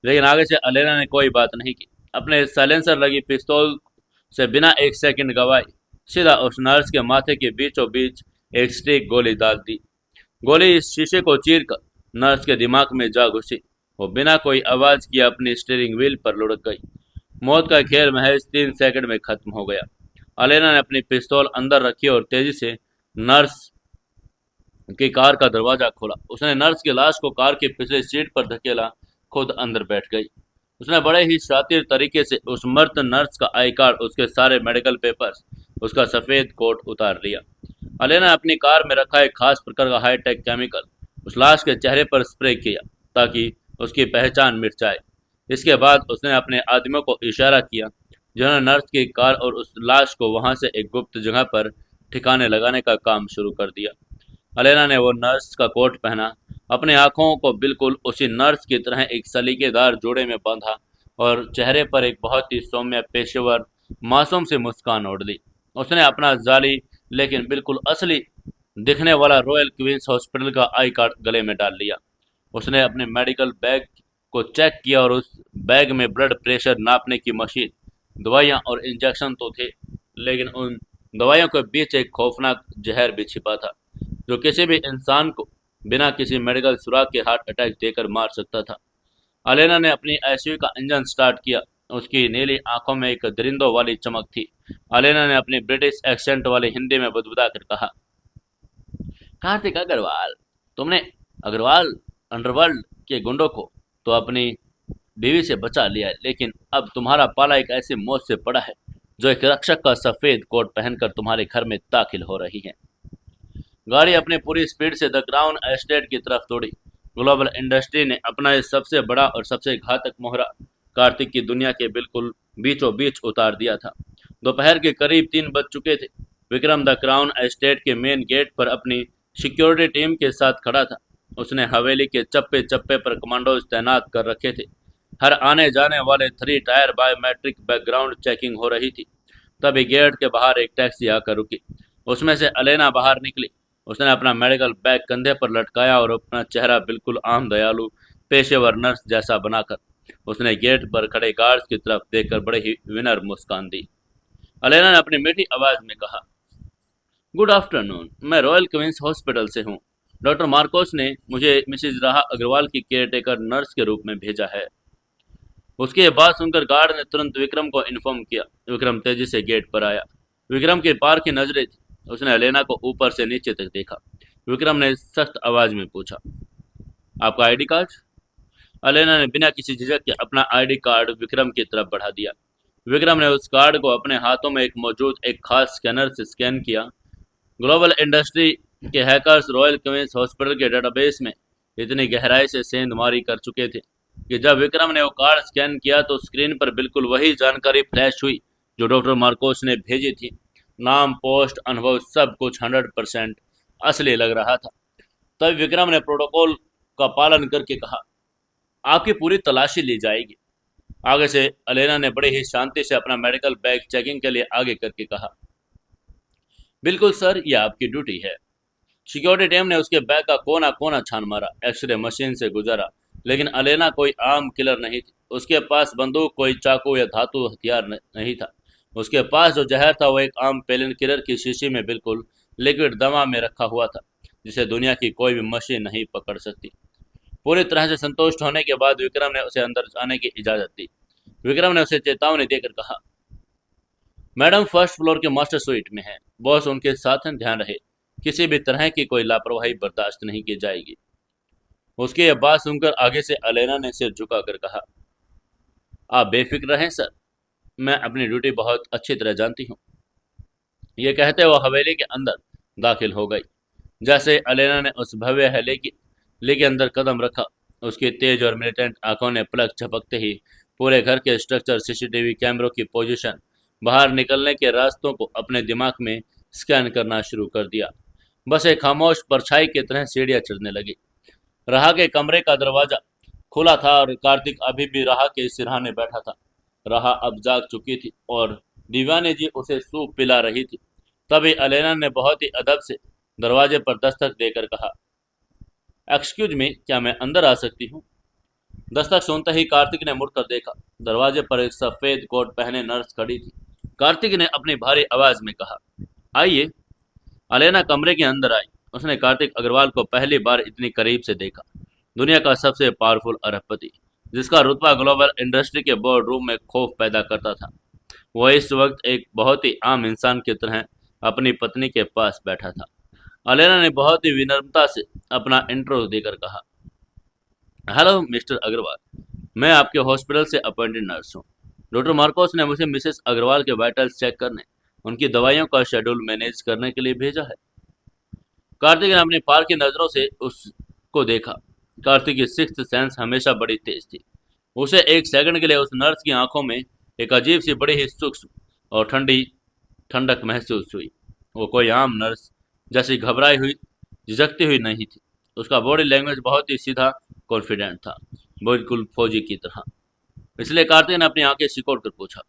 लेकिन आगे से अलेना ने कोई बात नहीं की। अपने साइलेंसर लगी पिस्तौल से बिना एक सेकंड गवाए सीधा उस नर्स के माथे के बीचों बीच एक स्टिक गोली दाग दी। गोली इस शीशे को चीरकर नर्स के दिमाग में जा घुसी। वो बिना कोई आवाज़ किए अपनी स्टीयरिंग व्हील पर लुढ़क गई। मौत का खेल महज 3 सेकंड में खत्म हो गया। अलेना ने अपनी पिस्तौल अंदर रखी और तेजी से नर्स की कार का दरवाजा खोला। उसने नर्स की लाश को कार की पिछली सीट पर धकेला, खुद अंदर बैठ गई। उसने बड़े ही शातिर तरीके से उस मर्द नर्स का आई कार्ड, उसके सारे मेडिकल पेपर्स, उसका सफ़ेद कोट उतार लिया। अलेना ने अपनी कार में रखा एक खास प्रकार का हाईटेक केमिकल उस लाश के चेहरे पर स्प्रे किया ताकि उसकी पहचान मिट जाए। इसके बाद उसने अपने आदमियों को इशारा किया जिन्होंने नर्स की कार और उस लाश को वहां से एक गुप्त जगह पर ठिकाने लगाने का काम शुरू कर दिया। अलेना ने वो नर्स का कोट पहना, अपनी आंखों को बिल्कुल उसी नर्स की तरह एक सलीकेदार जोड़े में बांधा और चेहरे पर एक बहुत ही सौम्य, पेशेवर, मासूम सी मुस्कान ओढ़ ली। उसने अपना जाली लेकिन बिल्कुल असली दिखने वाला रॉयल क्वींस हॉस्पिटल का आई कार्ड गले में डाल लिया। उसने अपने मेडिकल बैग को चेक किया और उस बैग में ब्लड प्रेशर नापने की मशीन, दवाइयाँ और इंजेक्शन तो थे, लेकिन उन दवाइयों के बीच एक खौफनाक जहर भी छिपा था जो किसी भी इंसान को बिना किसी मेडिकल सुराग के हार्ट अटैक देकर मार सकता था। अलेना ने अपनी एसयूवी का इंजन स्टार्ट किया। उसकी नीली आंखों में एक दरिंदों वाली चमक थी। अलेना ने अपनी ब्रिटिश एक्सेंट वाली हिंदी में बुदबुदा कर कहा, कार्तिक अग्रवाल, तुमने अग्रवाल अंडरवर्ल्ड के गुंडों को तो अपनी बीवी से बचा लिया है, लेकिन अब तुम्हारा पाला एक ऐसी मौत से पड़ा है जो एक रक्षक का सफेद कोट पहनकर तुम्हारे घर में दाखिल हो रही है। गाड़ी अपनी पूरी स्पीड से द क्राउन एस्टेट की तरफ दौड़ी। ग्लोबल इंडस्ट्री ने अपना ये सबसे बड़ा और सबसे घातक मोहरा कार्तिक की दुनिया के बिल्कुल बीचों बीच उतार दिया था। दोपहर के करीब 3 बज चुके थे। विक्रम द क्राउन एस्टेट के मेन गेट पर अपनी सिक्योरिटी टीम के साथ खड़ा था। उसने हवेली के चप्पे चप्पे पर कमांडोज तैनात कर रखे थे। हर आने जाने वाले 3 टायर बायोमेट्रिक बैकग्राउंड चेकिंग हो रही थी। तभी गेट के बाहर एक टैक्सी आकर रुकी। उसमें से अलेना बाहर निकली। उसने अपना मेडिकल बैग कंधे पर लटकाया और अपना चेहरा बिल्कुल आम दयालु पेशेवर नर्स जैसा बनाकर उसने गेट पर खड़े गार्ड्स की तरफ देखकर बड़े ही विनर मुस्कान दी। अलेना ने अपनी मीठी आवाज में कहा, गुड आफ्टरनून, मैं रॉयल क्वींस हॉस्पिटल से हूँ। डॉक्टर मार्कोस ने मुझे मिसेज राहा अग्रवाल की केयरटेकर नर्स के रूप में भेजा है। उसके बाद सुनकर गार्ड ने तुरंत विक्रम को इन्फॉर्म किया। विक्रम तेजी से गेट पर आया। विक्रम के पार की नजरें थी। उसने अलेना को ऊपर से नीचे तक देखा। विक्रम ने सख्त आवाज में पूछा, आपका आईडी कार्ड? अलेना ने बिना किसी झिझक के अपना आईडी कार्ड विक्रम की तरफ बढ़ा दिया। विक्रम ने उस कार्ड को अपने हाथों में एक मौजूद एक खास स्कैनर से स्कैन किया। ग्लोबल इंडस्ट्री के हैकर्स रॉयल क्वींस हॉस्पिटल के डेटाबेस में इतनी गहराई से सेंधमारी कर चुके थे कि जब विक्रम ने वो कार्ड स्कैन किया तो स्क्रीन पर बिल्कुल वही जानकारी फ्लैश हुई जो डॉक्टर मार्कोस ने भेजी थी। नाम, पोस्ट, अनुभव, सब कुछ 100% असली लग रहा था। तब विक्रम ने प्रोटोकॉल का पालन करके कहा, आपकी पूरी तलाशी ली जाएगी। आगे से अलेना ने बड़ी ही शांति से अपना मेडिकल बैग चेकिंग के लिए आगे करके कहा, बिल्कुल सर, यह आपकी ड्यूटी है। सिक्योरिटी टीम ने उसके बैग का कोना कोना छान मारा, एक्सरे मशीन से गुजरा, लेकिन अलेना कोई आम किलर नहीं थी। उसके पास बंदूक, कोई चाकू या धातु हथियार नहीं था। उसके पास जो जहर था वो एक आम पेलिन किलर की शीशी में बिल्कुल लिक्विड दवा में रखा हुआ था, जिसे दुनिया की कोई भी मशीन नहीं पकड़ सकती। पूरी तरह से संतुष्ट होने के बाद विक्रम ने उसे अंदर जाने की इजाजत दी। विक्रम ने उसे चेतावनी देकर कहा, मैडम फर्स्ट फ्लोर के मास्टर स्वीट में है, बॉस उनके साथ हैं, ध्यान रहे, किसी भी तरह की कोई लापरवाही बर्दाश्त नहीं की जाएगी। उसकी यह बात सुनकर आगे से अलेना ने सिर झुकाकर कहा, आप बेफिक्र रहें सर, मैं अपनी ड्यूटी बहुत अच्छी तरह जानती हूँ। ये कहते वो हवेली के अंदर दाखिल हो गई। जैसे अलेना ने उस भव्य हवेली के अंदर कदम रखा, उसकी तेज और मिलिटेंट आंखों ने पलक झपकते ही पूरे घर के स्ट्रक्चर, सीसीटीवी कैमरों की पोजीशन, बाहर निकलने के रास्तों को अपने दिमाग में स्कैन करना शुरू कर दिया। बस एक खामोश परछाई की तरह सीढ़ियां चढ़ने लगी। राहा के कमरे का दरवाजा खुला था और कार्तिक अभी भी राहा के सिरहाने बैठा था। राहा अब जाग चुकी थी और दीवानी जी उसे सूप पिला रही थी। तभी अलेना ने बहुत ही अदब से दरवाजे पर दस्तक देकर कहा, एक्सक्यूज मी, क्या मैं अंदर आ सकती हूँ? दस्तक सुनते ही कार्तिक ने मुड़कर देखा। दरवाजे पर एक सफेद कोट पहने नर्स खड़ी थी। कार्तिक ने अपनी भारी आवाज में कहा, आइए। अलेना कमरे के अंदर आई। उसने कार्तिक अग्रवाल को पहली बार इतनी करीब से देखा। दुनिया का सबसे पावरफुल अरबपति, जिसका रुतबा ग्लोबल इंडस्ट्री के बोर्ड रूम में खौफ पैदा करता था, वह इस वक्त एक बहुत ही आम इंसान की तरह अपनी पत्नी के पास बैठा था। अलेना ने बहुत ही विनम्रता से अपना इंट्रो देकर कहा, हेलो मिस्टर अग्रवाल, मैं आपके हॉस्पिटल से अपॉइंटेड नर्स हूँ। डॉक्टर मार्कोस ने मुझे मिसेस अग्रवाल के वाइटल्स चेक करने, उनकी दवाइयों का शेड्यूल मैनेज करने के लिए भेजा है। कार्तिक ने अपनी पार की नज़रों से उसको देखा। कार्तिक की सिक्स्थ सेंस हमेशा बड़ी तेज थी। उसे एक सेकंड के लिए उस नर्स की आंखों में एक अजीब सी बड़ी ही सूक्ष्म और ठंडी ठंडक महसूस हुई। वो कोई आम नर्स जैसी घबराई हुई, झिझकती हुई नहीं थी। उसका बॉडी लैंग्वेज बहुत ही सीधा, कॉन्फिडेंट था, बिल्कुल फौजी की तरह। इसलिए कार्तिक ने अपनी आंखें सिकोड़ कर पूछा,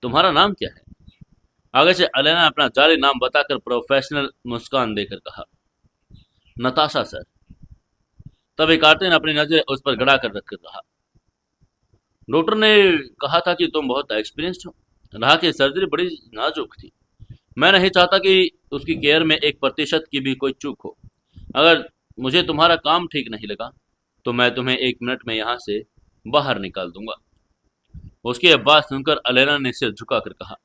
तुम्हारा नाम क्या है? आगे से अलेना ने अपना जाली नाम बताकर प्रोफेशनल मुस्कान देकर कहा, नताशा सर। तभी कार्तिक ने अपनी नजरें उस पर गड़ा कर रखकर कहा, डॉक्टर ने कहा था कि तुम बहुत एक्सपीरियंस्ड हो। राह की सर्जरी बड़ी नाजुक थी। मैं नहीं चाहता कि उसकी केयर में 1% की भी कोई चूक हो। अगर मुझे तुम्हारा काम ठीक नहीं लगा तो मैं तुम्हें 1 मिनट में यहाँ से बाहर निकाल दूंगा। उसकी यह बात सुनकर अलेना ने सिर झुकाकर कहा,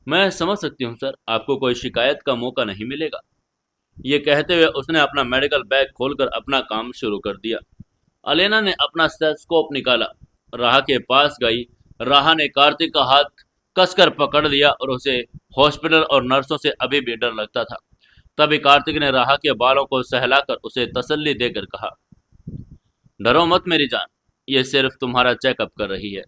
मैं समझ सकती हूँ सर, आपको कोई शिकायत का मौका नहीं मिलेगा। ये कहते हुए उसने अपना मेडिकल बैग खोलकर अपना काम शुरू कर दिया। अलेना ने अपना स्टेथोस्कोप निकाला, राहा के पास गई। राहा ने कार्तिक का हाथ कसकर पकड़ लिया और उसे हॉस्पिटल और नर्सों से अभी भी डर लगता था। तभी कार्तिक ने राहा के बालों को सहलाकर उसे तसल्ली देकर कहा, डरो मत मेरी जान, ये सिर्फ तुम्हारा चेकअप कर रही है।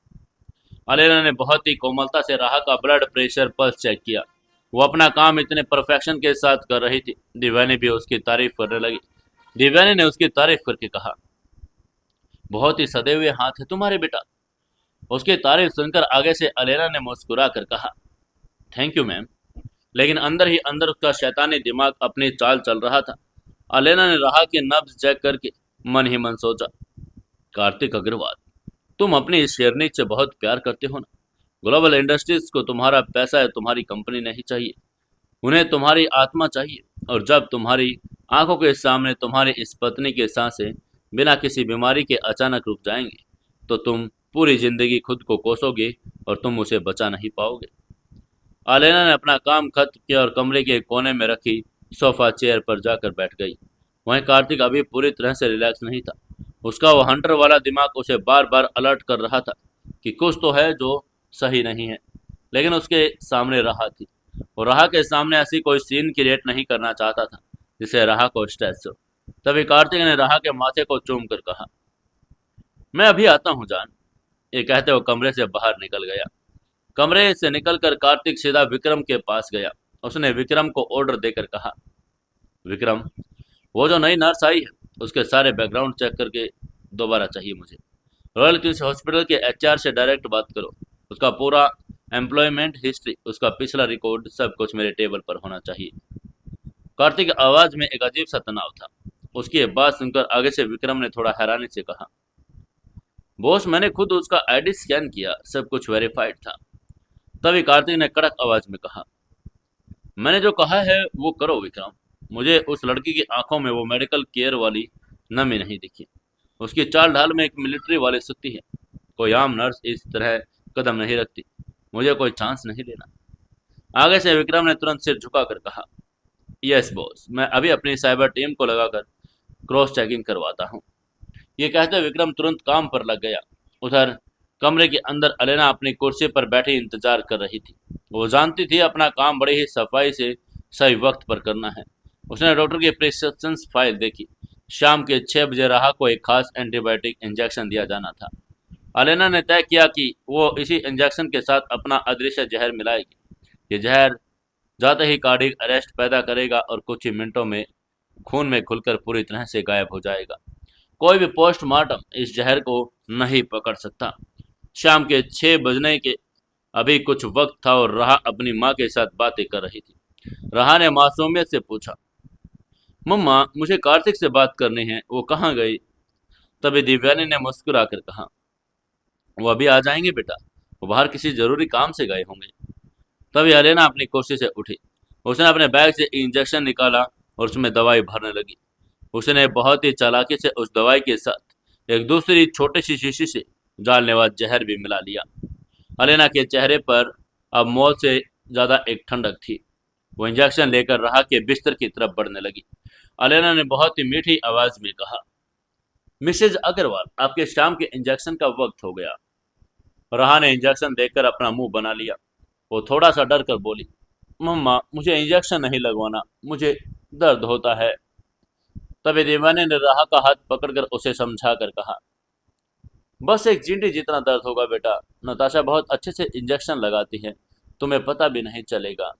अलेना ने बहुत ही कोमलता से राहा का ब्लड प्रेशर पल्स चेक किया। वो अपना काम इतने परफेक्शन के साथ कर रही थी। दिव्यानी भी उसकी तारीफ करने लगी। दिव्यानी ने उसकी तारीफ करके कहा, बहुत ही सदे हुए हाथ है तुम्हारे बेटा। उसकी तारीफ सुनकर आगे से अलेना ने मुस्कुरा कर कहा, थैंक यू मैम। लेकिन अंदर ही अंदर उसका शैतानी दिमाग अपनी चाल चल रहा था। अलेना ने राहा की नब्ज चेक करके मन ही मन सोचा, कार्तिक अग्रवाल, तुम अपनी इस शेरनी से बहुत प्यार करते हो ना। ग्लोबल इंडस्ट्रीज को तुम्हारा पैसा है, तुम्हारी कंपनी नहीं चाहिए। उन्हें तुम्हारी आत्मा चाहिए। और जब तुम्हारी आंखों के सामने तुम्हारी इस पत्नी की सांसें बिना किसी बीमारी के अचानक रुक जाएंगी तो तुम पूरी जिंदगी खुद को कोसोगे और तुम उसे बचा नहीं पाओगे। आलेना ने अपना काम खत्म किया और कमरे के कोने में रखी सोफा चेयर पर जाकर बैठ गई। वहीं कार्तिक अभी पूरी तरह से रिलैक्स नहीं था। उसका वो हंटर वाला दिमाग उसे बार बार अलर्ट कर रहा था कि कुछ तो है जो सही नहीं है। लेकिन उसके सामने राहा थी और राहा के सामने ऐसी कोई सीन क्रिएट नहीं करना चाहता था जिसे राहा को स्ट्रेस हो। तभी कार्तिक ने राहा के माथे को चूम कर कहा, मैं अभी आता हूँ जान। ये कहते वो कमरे से बाहर निकल गया। कमरे से निकलकर कार्तिक सीधा विक्रम के पास गया। उसने विक्रम को ऑर्डर देकर कहा, विक्रम, वो जो नई नर्स आई है उसके सारे बैकग्राउंड चेक करके दोबारा चाहिए मुझे। रॉयल क्वींस हॉस्पिटल के एचआर से डायरेक्ट बात करो। उसका पूरा एम्प्लॉयमेंट हिस्ट्री, उसका पिछला रिकॉर्ड, सब कुछ मेरे टेबल पर होना चाहिए। कार्तिक की आवाज में एक अजीब सा तनाव था। उसकी ये बात सुनकर आगे से विक्रम ने थोड़ा हैरानी से कहा, बॉस, मैंने खुद उसका आईडी स्कैन किया, सब कुछ वेरीफाइड था। तभी कार्तिक ने कड़क आवाज में कहा, मैंने जो कहा है वो करो विक्रम। मुझे उस लड़की की आंखों में वो मेडिकल केयर वाली नमी नहीं दिखी। उसकी चाल ढाल में एक मिलिट्री वाली सुत्ती है। कोई आम नर्स इस तरह कदम नहीं रखती। मुझे कोई चांस नहीं लेना। आगे से विक्रम ने तुरंत सिर झुकाकर कहा, यस बॉस, मैं अभी अपनी साइबर टीम को लगाकर क्रॉस चेकिंग करवाता हूँ। ये कहते विक्रम तुरंत काम पर लग गया। उधर कमरे के अंदर अलेना अपनी कुर्सी पर बैठी इंतजार कर रही थी। वो जानती थी अपना काम बड़ी ही सफाई से सही वक्त पर करना है। उसने डॉक्टर की प्रिस्क्रिप्शन फाइल देखी। शाम के 6 बजे राहा को एक खास एंटीबायोटिक इंजेक्शन दिया जाना था। अलेना ने तय किया कि वो इसी इंजेक्शन के साथ अपना अदृश्य जहर मिलाएगी। ये जहर जाते ही कार्डियक अरेस्ट पैदा करेगा और कुछ ही मिनटों में खून में खुलकर पूरी तरह से गायब हो जाएगा। कोई भी पोस्टमार्टम इस जहर को नहीं पकड़ सकता। शाम के 6 बजने के अभी कुछ वक्त था और राहा अपनी माँ के साथ बातें कर रही थी। राहा ने मासूमियत से पूछा, मम्मा, मुझे कार्तिक से बात करनी है, वो कहाँ गई? तभी दिव्यानी ने मुस्कुरा कर कहा, वो अभी आ जाएंगे बेटा, वो बाहर किसी जरूरी काम से गए होंगे। तभी अलेना अपनी कुर्सी से उठी। उसने अपने बैग से इंजेक्शन निकाला और उसमें दवाई भरने लगी। उसने बहुत ही चालाकी से उस दवाई के साथ एक दूसरी छोटी सी शीशी से जानलेवा जहर भी मिला लिया। अलेना के चेहरे पर अब मौत से ज़्यादा एक ठंडक थी। वो इंजेक्शन लेकर राहा के बिस्तर की तरफ बढ़ने लगी। अलेना ने बहुत ही मीठी आवाज में कहा, मिसेज अग्रवाल, आपके शाम के इंजेक्शन का वक्त हो गया। राहा ने इंजेक्शन देखकर अपना मुंह बना लिया। वो थोड़ा सा डर कर बोली, मम्मा, मुझे इंजेक्शन नहीं लगवाना, मुझे दर्द होता है। तभी दीवाने ने राहा का हाथ पकड़कर उसे समझा कर कहा, बस एक चींटी जितना दर्द होगा बेटा, नताशा बहुत अच्छे से इंजेक्शन लगाती है, तुम्हें पता भी नहीं चलेगा।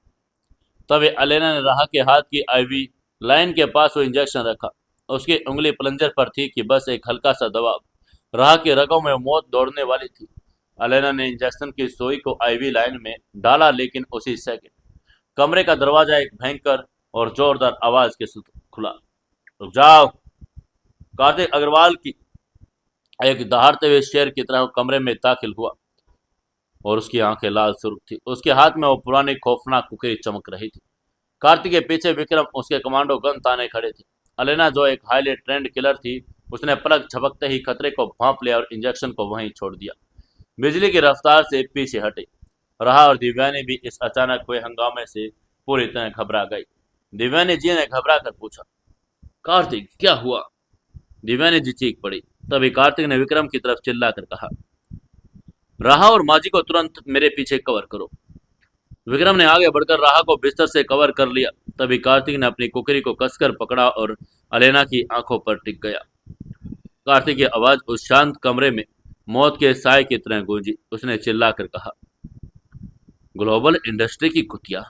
तभी अलेना ने राहा के हाथ की आईवी लाइन के पास वो इंजेक्शन रखा। उसकी उंगली प्लंजर पर थी कि बस एक हल्का सा दबाव। राहा की रगों में मौत दौड़ने वाली थी। अलेना ने इंजेक्शन की सुई को आईवी लाइन में डाला, लेकिन उसी सेकंड कमरे का दरवाजा एक भयंकर और जोरदार आवाज के साथ खुला। रुक जाओ। कार्तिक अग्रवाल की एक दहाड़ते हुए शेर की तरह कमरे में दाखिल हुआ और उसकी आंखें लाल सुर्ख थी। उसके हाथ में वो पुरानी खौफनाक कुकरी चमक रही थी। कार्तिक के पीछे विक्रम उसके कमांडो गन ताने खड़े थे। अलेना, जो एक हाईली ट्रेंड किलर थी, उसने पलक झपकते ही खतरे को भांप लिया और इंजेक्शन को वहीं छोड़ दिया। बिजली की रफ्तार से पीछे हटे। राहा और दिव्यानी भी इस अचानक हुए हंगामे से पूरी तरह घबरा गई। दिव्यानी जी ने घबरा कर पूछा, कार्तिक, क्या हुआ? दिव्यानी जी चीख पड़ी, तभी कार्तिक ने विक्रम की तरफ चिल्लाकर कहा, राहा और माजी को तुरंत मेरे पीछे कवर करो। विक्रम ने आगे बढ़कर राहा को बिस्तर से कवर कर लिया। तभी कार्तिक ने अपनी कुकरी को कसकर पकड़ा और अलेना की आंखों पर टिक गया। कार्तिक की आवाज उस शांत कमरे में मौत के साय की तरह गूंजी। उसने चिल्लाकर कहा, ग्लोबल इंडस्ट्री की कुतिया,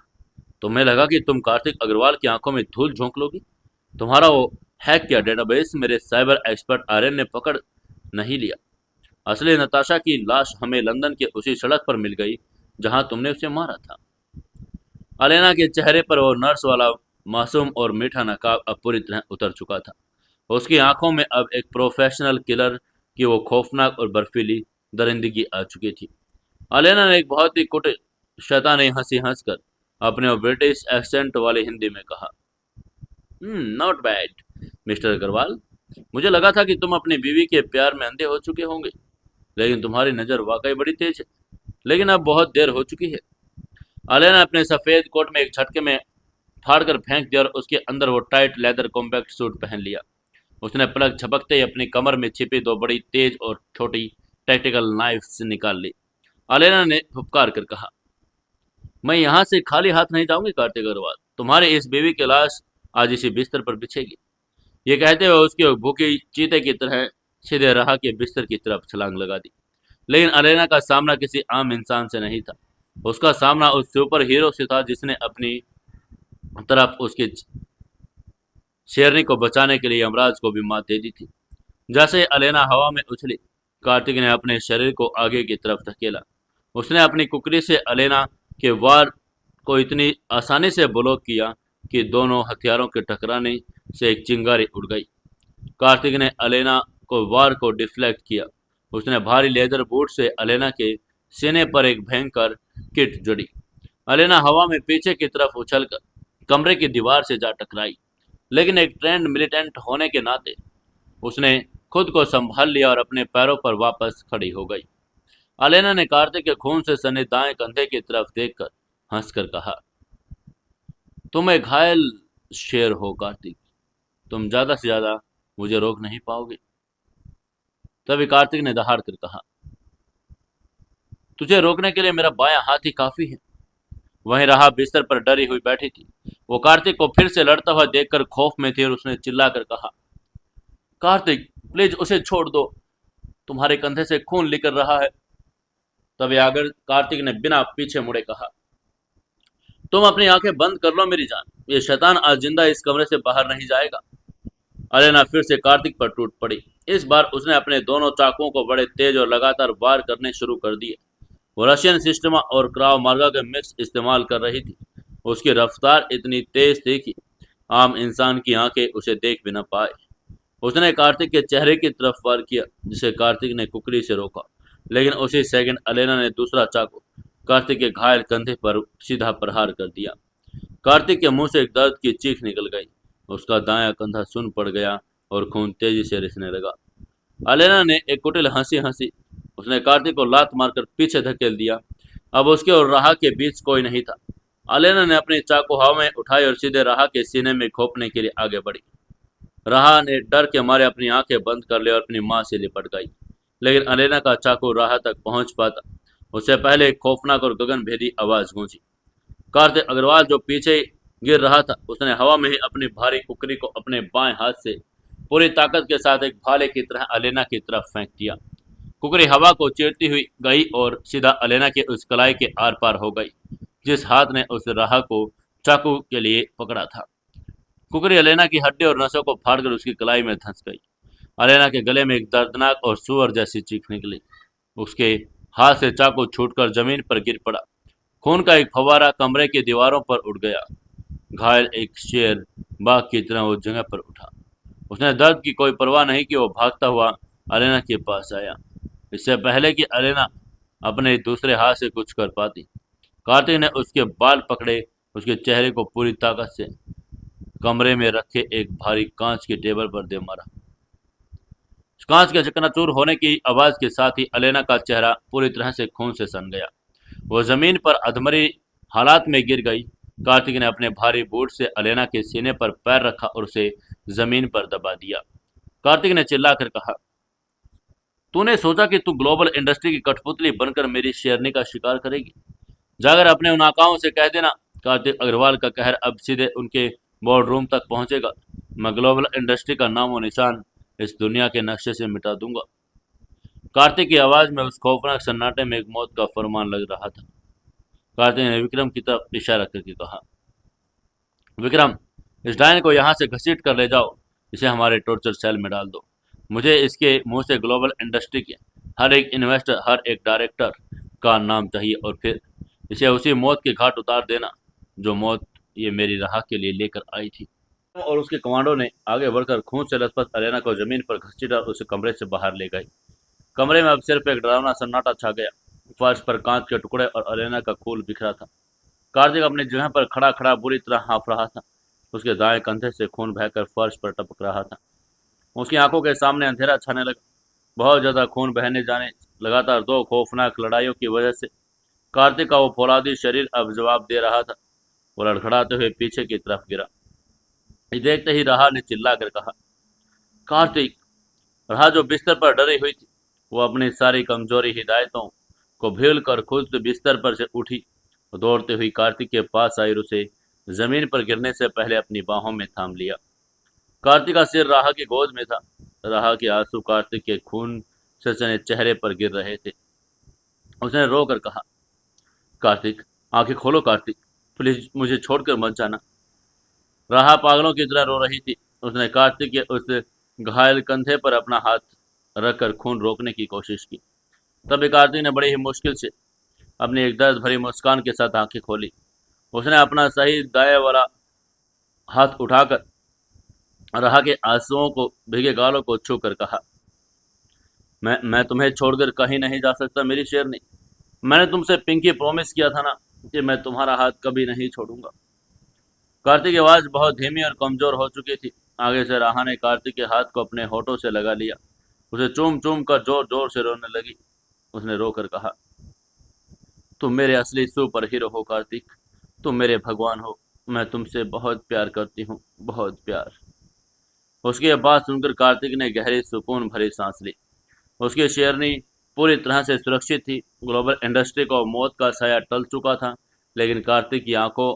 तुम्हें लगा कि तुम कार्तिक अग्रवाल की आंखों में धूल झोंक लोगी? तुम्हारा वो हैक किया डेटाबेस मेरे साइबर एक्सपर्ट आर्यन ने पकड़ नहीं लिया। असली नताशा की लाश हमें लंदन के उसी सड़क पर मिल गई जहां तुमने उसे मारा था। अलेना के चेहरे पर वो नर्स वाला मासूम और मीठा नकाब अब पूरी तरह उतर चुका था। उसकी आंखों में अब एक प्रोफेशनल किलर की वो खौफनाक और बर्फीली दरिंदगी आ चुकी थी। अलेना ने एक बहुत ही कुटिल शैतानी हंसी हंसकर अपने वो ब्रिटिश एक्सेंट वाली हिंदी में कहा, नॉट बैड मिस्टर अग्रवाल। मुझे लगा था कि तुम अपनी बीवी के प्यार में अंधे हो चुके होंगे, लेकिन तुम्हारी नज़र वाकई बड़ी तेज है। लेकिन अब बहुत देर हो चुकी है। अलेना अपने सफ़ेद कोट में एक झटके में फाड़कर फेंक दिया और उसके अंदर वो टाइट लेदर कॉम्पैक्ट सूट पहन लिया। उसने पलक झपकते ही अपनी कमर में छिपी दो बड़ी तेज और छोटी टैक्टिकल नाइफ्स निकाल ली। अलेना ने फुपकार कर कहा, मैं यहाँ से खाली हाथ नहीं जाऊंगी कार्तिक अग्रवाल। तुम्हारी इस बीवी की लाश आज इसी बिस्तर पर बिछेगी। ये कहते हुए उसकी भूखी चीते की तरह सीधे राह के बिस्तर की तरफ छलांग लगा दी। लेकिन अलेना का सामना किसी आम इंसान से नहीं था। उसका सामना उस सुपर हीरो से था जिसने अपनी तरफ उसकी शेरनी को बचाने के लिए यमराज को भी मात दे दी थी। जैसे अलेना हवा में उछली, कार्तिक ने अपने शरीर को आगे की तरफ धकेला। उसने अपनी कुकरी से अलेना के वार को इतनी आसानी से ब्लॉक किया कि दोनों हथियारों के टकराने से एक चिंगारी उड़ गई। कार्तिक ने अलेना को वार को डिफ्लेक्ट किया। उसने भारी लेदर बूट से अलेना के सीने पर एक भयंकर किट जड़ी। अलेना हवा में पीछे की तरफ उछलकर कमरे की दीवार से जा टकराई, लेकिन एक ट्रेंड मिलिटेंट होने के नाते उसने खुद को संभाल लिया और अपने पैरों पर वापस खड़ी हो गई। अलेना ने कार्तिक के खून से सने दाएं कंधे की तरफ देखकर हंसकर कहा, तुम एक घायल शेर हो कार्तिक। तुम ज्यादा से ज्यादा मुझे रोक नहीं पाओगे। तभी कार्तिक ने दहाड़ कर कहा, तुझे रोकने के लिए मेरा बायां हाथ ही काफी है। वहीं राहा बिस्तर पर डरी हुई बैठी थी। वो कार्तिक को फिर से लड़ता हुआ देखकर खौफ में थी और उसने चिल्लाकर कहा, कार्तिक प्लीज उसे छोड़ दो, तुम्हारे कंधे से खून निकल रहा है। तभी आगर कार्तिक ने बिना पीछे मुड़े कहा, तुम अपनी आंखें बंद कर लो मेरी जान, ये शैतान आज जिंदा इस कमरे से बाहर नहीं जाएगा। अलेना फिर से कार्तिक पर टूट पड़ी। इस बार उसने अपने दोनों चाकुओं को बड़े तेज और लगातार वार करने शुरू कर दिए। वो रशियन सिस्टमा और क्राव मार्गा के मिक्स इस्तेमाल कर रही थी। उसकी रफ्तार इतनी तेज थी कि आम इंसान की आंखें उसे देख भी न पाए। उसने कार्तिक के चेहरे की तरफ वार किया, जिसे कार्तिक ने कुकरी से रोका, लेकिन उसी सेकंड अलेना ने दूसरा चाकू कार्तिक के घायल कंधे पर सीधा प्रहार कर दिया। कार्तिक के मुंह से एक दर्द की चीख निकल गई। उसका दायां कंधा सुन पड़ गया और खून तेजी से रिसने लगा। अलेना ने एक कुटिल हंसी हंसी। उसने कार्तिक को लात मारकर पीछे धकेल दिया। अब उसके और राहा के बीच कोई नहीं था। अलेना ने अपनी चाकू हवा में उठाई और सीधे राहा के सीने में घोंपने के लिए आगे बढ़ी। राहा ने डर के मारे अपनी आंखें बंद कर ली और अपनी मां से लिपट गई, लेकिन अलेना का चाकू राहा तक पहुंच पाता उससे पहले एक खौफनाक और गगनभेदी आवाज गूंजी। कार्तिक अग्रवाल जो पीछे गिर रहा था, उसने हवा में ही अपनी भारी कुकरी को अपने बाएं हाथ से पूरी ताकत के साथ एक भाले की तरह अलेना की तरफ फेंक दिया। कुकरी हवा को चीरती हुई गई और सीधा अलेना के उस कलाई के आर पार हो गई जिस हाथ ने उस राह को चाकू के लिए पकड़ा था। कुकरी अलेना की हड्डी और नसों को फाड़कर उसकी कलाई में धंस गई। अलेना के गले में एक दर्दनाक और सुअर जैसी चीख निकली। उसके हाथ से चाकू छूटकर जमीन पर गिर पड़ा। खून का एक फव्वारा कमरे की दीवारों पर उड़ गया। घायल एक शेर बाघ की तरह उस जगह पर उठा। उसने दर्द की कोई परवाह नहीं की। वो भागता हुआ अलेना के पास आया, इससे पहले कि अलेना अपने दूसरे हाथ से कुछ कर पाती। कार्तिक ने उसके बाल पकड़े, उसके चेहरे को पूरी ताकत से कमरे में रखे एक भारी कांच की टेबल पर दे मारा। कांच के चकनाचूर होने की आवाज के साथ ही अलेना का चेहरा पूरी तरह से खून से सन गया। वो जमीन पर अधमरी हालात में गिर गई। कार्तिक ने अपने भारी बूट से अलेना के सीने पर पैर रखा और उसे जमीन पर दबा दिया। कार्तिक ने चिल्लाकर कहा, तूने सोचा कि तू ग्लोबल इंडस्ट्री की कठपुतली बनकर मेरी शेरनी का शिकार करेगी? जाकर अपने उन आकाओं से कह देना कार्तिक अग्रवाल का कहर अब सीधे उनके बोर्ड रूम तक पहुंचेगा। मैं ग्लोबल इंडस्ट्री का नामो निशान इस दुनिया के नक्शे से मिटा दूंगा। कार्तिक की आवाज में उस खौफनाक सन्नाटे में एक मौत का फरमान लग रहा था। कार्तिक ने विक्रम की तरफ इशारा करके कहा, विक्रम, इस डायन को यहाँ से घसीट कर ले जाओ, इसे हमारे टॉर्चर सेल में डाल दो। मुझे इसके मुंह से ग्लोबल इंडस्ट्री के हर एक इन्वेस्टर, हर एक डायरेक्टर का नाम चाहिए और फिर इसे उसी मौत के घाट उतार देना जो मौत ये मेरी राह के लिए लेकर आई थी। और उसके कमांडो ने आगे बढ़कर खून से लथपथ अरेना को जमीन पर घसीटा और उसे कमरे से बाहर ले गए। कमरे में अब सिर्फ एक डरावना सन्नाटा छा गया। फर्श पर कांच के टुकड़े और अरेना का खून बिखरा था। कार्तिक अपनी जगह पर खड़ा खड़ा बुरी तरह हाँफ रहा था। उसके दाएं कंधे से खून बहकर फर्श पर टपक रहा था। उसकी आंखों के सामने अंधेरा छाने लगा। बहुत ज्यादा खून बहने जाने लगातार दो खौफनाक लड़ाइयों की वजह से कार्तिक का वो फौलादी शरीर अब जवाब दे रहा था। वो लड़खड़ाते हुए पीछे की तरफ गिरा। ये देखते ही राहा ने चिल्लाकर कहा, कार्तिक। राहा जो बिस्तर पर डरी हुई थी, वो अपनी सारी कमजोरी हिदायतों को भूल कर खुद बिस्तर पर से उठी और दौड़ते हुई कार्तिक के पास आई और उसे जमीन पर गिरने से पहले अपनी बाहों में थाम लिया। कार्तिक का सिर राहा की गोद में था। राहा के आंसू कार्तिक के खून से सने चेहरे पर गिर रहे थे। उसने रो कर कहा, कार्तिक, आंखें खोलो कार्तिक, प्लीज मुझे छोड़कर मत जाना। राहा पागलों की तरह रो रही थी। उसने कार्तिक के उस घायल कंधे पर अपना हाथ रखकर खून रोकने की कोशिश की। तभी कार्तिक ने बड़ी ही मुश्किल से अपनी एक दर्द भरी मुस्कान के साथ आंखें खोली। उसने अपना सही दाएं वाला हाथ उठाकर राहा के आंसुओं को भीगे गालों को छू कर कहा, मैं तुम्हें छोड़कर कहीं नहीं जा सकता मेरी शेरनी। मैंने तुमसे पिंकी प्रॉमिस किया था ना कि मैं तुम्हारा हाथ कभी नहीं छोड़ूंगा। कार्तिक की आवाज बहुत धीमी और कमजोर हो चुकी थी। आगे से राहा ने कार्तिक के हाथ को अपने होठों से लगा लिया। उसे चूम चूम कर जोर जोर से रोने लगी। उसने रोकर कहा, तुम मेरे असली सुपर हीरो हो कार्तिक, तुम मेरे भगवान हो। मैं तुमसे बहुत प्यार करती हूँ, बहुत प्यार। उसकी यह बात सुनकर कार्तिक ने गहरी सुकून भरी सांस ली। उसकी शेरनी पूरी तरह से सुरक्षित थी। ग्लोबल इंडस्ट्री को मौत का साया टल चुका था, लेकिन कार्तिक की आंखों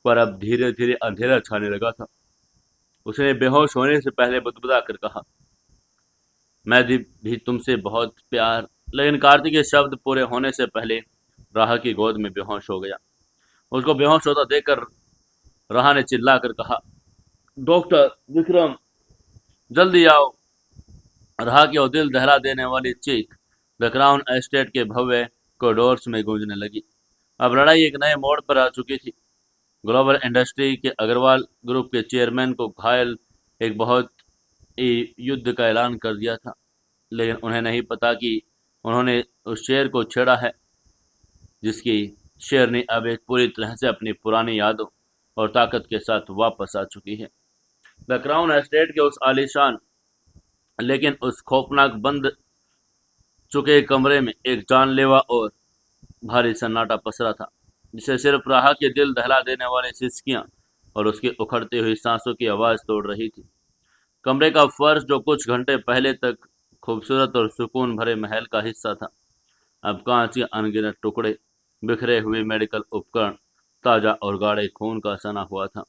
पर अब धीरे धीरे अंधेरा छाने लगा था। उसने बेहोश होने से पहले बुदबुदा कर कहा, मैं भी तुमसे बहुत प्यार। लेकिन कार्तिक के शब्द पूरे होने से पहले राहा की गोद में बेहोश हो गया। उसको बेहोश होता देखकर राहा ने चिल्ला कर कहा, डॉक्टर विक्रम, जल्दी आओ। राहा की वो दिल दहला देने वाली चीख द क्राउन एस्टेट के भव्य कॉरिडोर्स में गूंजने लगी। अब लड़ाई एक नए मोड़ पर आ चुकी थी। ग्लोबल इंडस्ट्री के अग्रवाल ग्रुप के चेयरमैन को घायल एक बहुत ही युद्ध का ऐलान कर दिया था, लेकिन उन्हें नहीं पता कि उन्होंने उस शेर को छेड़ा है जिसकी शेरनी अब एक पूरी तरह से अपनी पुरानी यादों और ताकत के साथ वापस आ चुकी है। द क्राउन एस्टेट के उस आलीशान लेकिन उस खौफनाक बंद चुके कमरे में एक जानलेवा और भारी सन्नाटा पसरा था, जिसे सिर्फ राहा के दिल दहला देने वाली सिसकियां और उसकी उखड़ती हुई सांसों की आवाज तोड़ रही थी। कमरे का फर्श, जो कुछ घंटे पहले तक खूबसूरत और सुकून भरे महल का हिस्सा था, अब कांच के अनगिनत टुकड़े, बिखरे हुए मेडिकल उपकरण, ताजा और गाढ़े खून का सना हुआ था।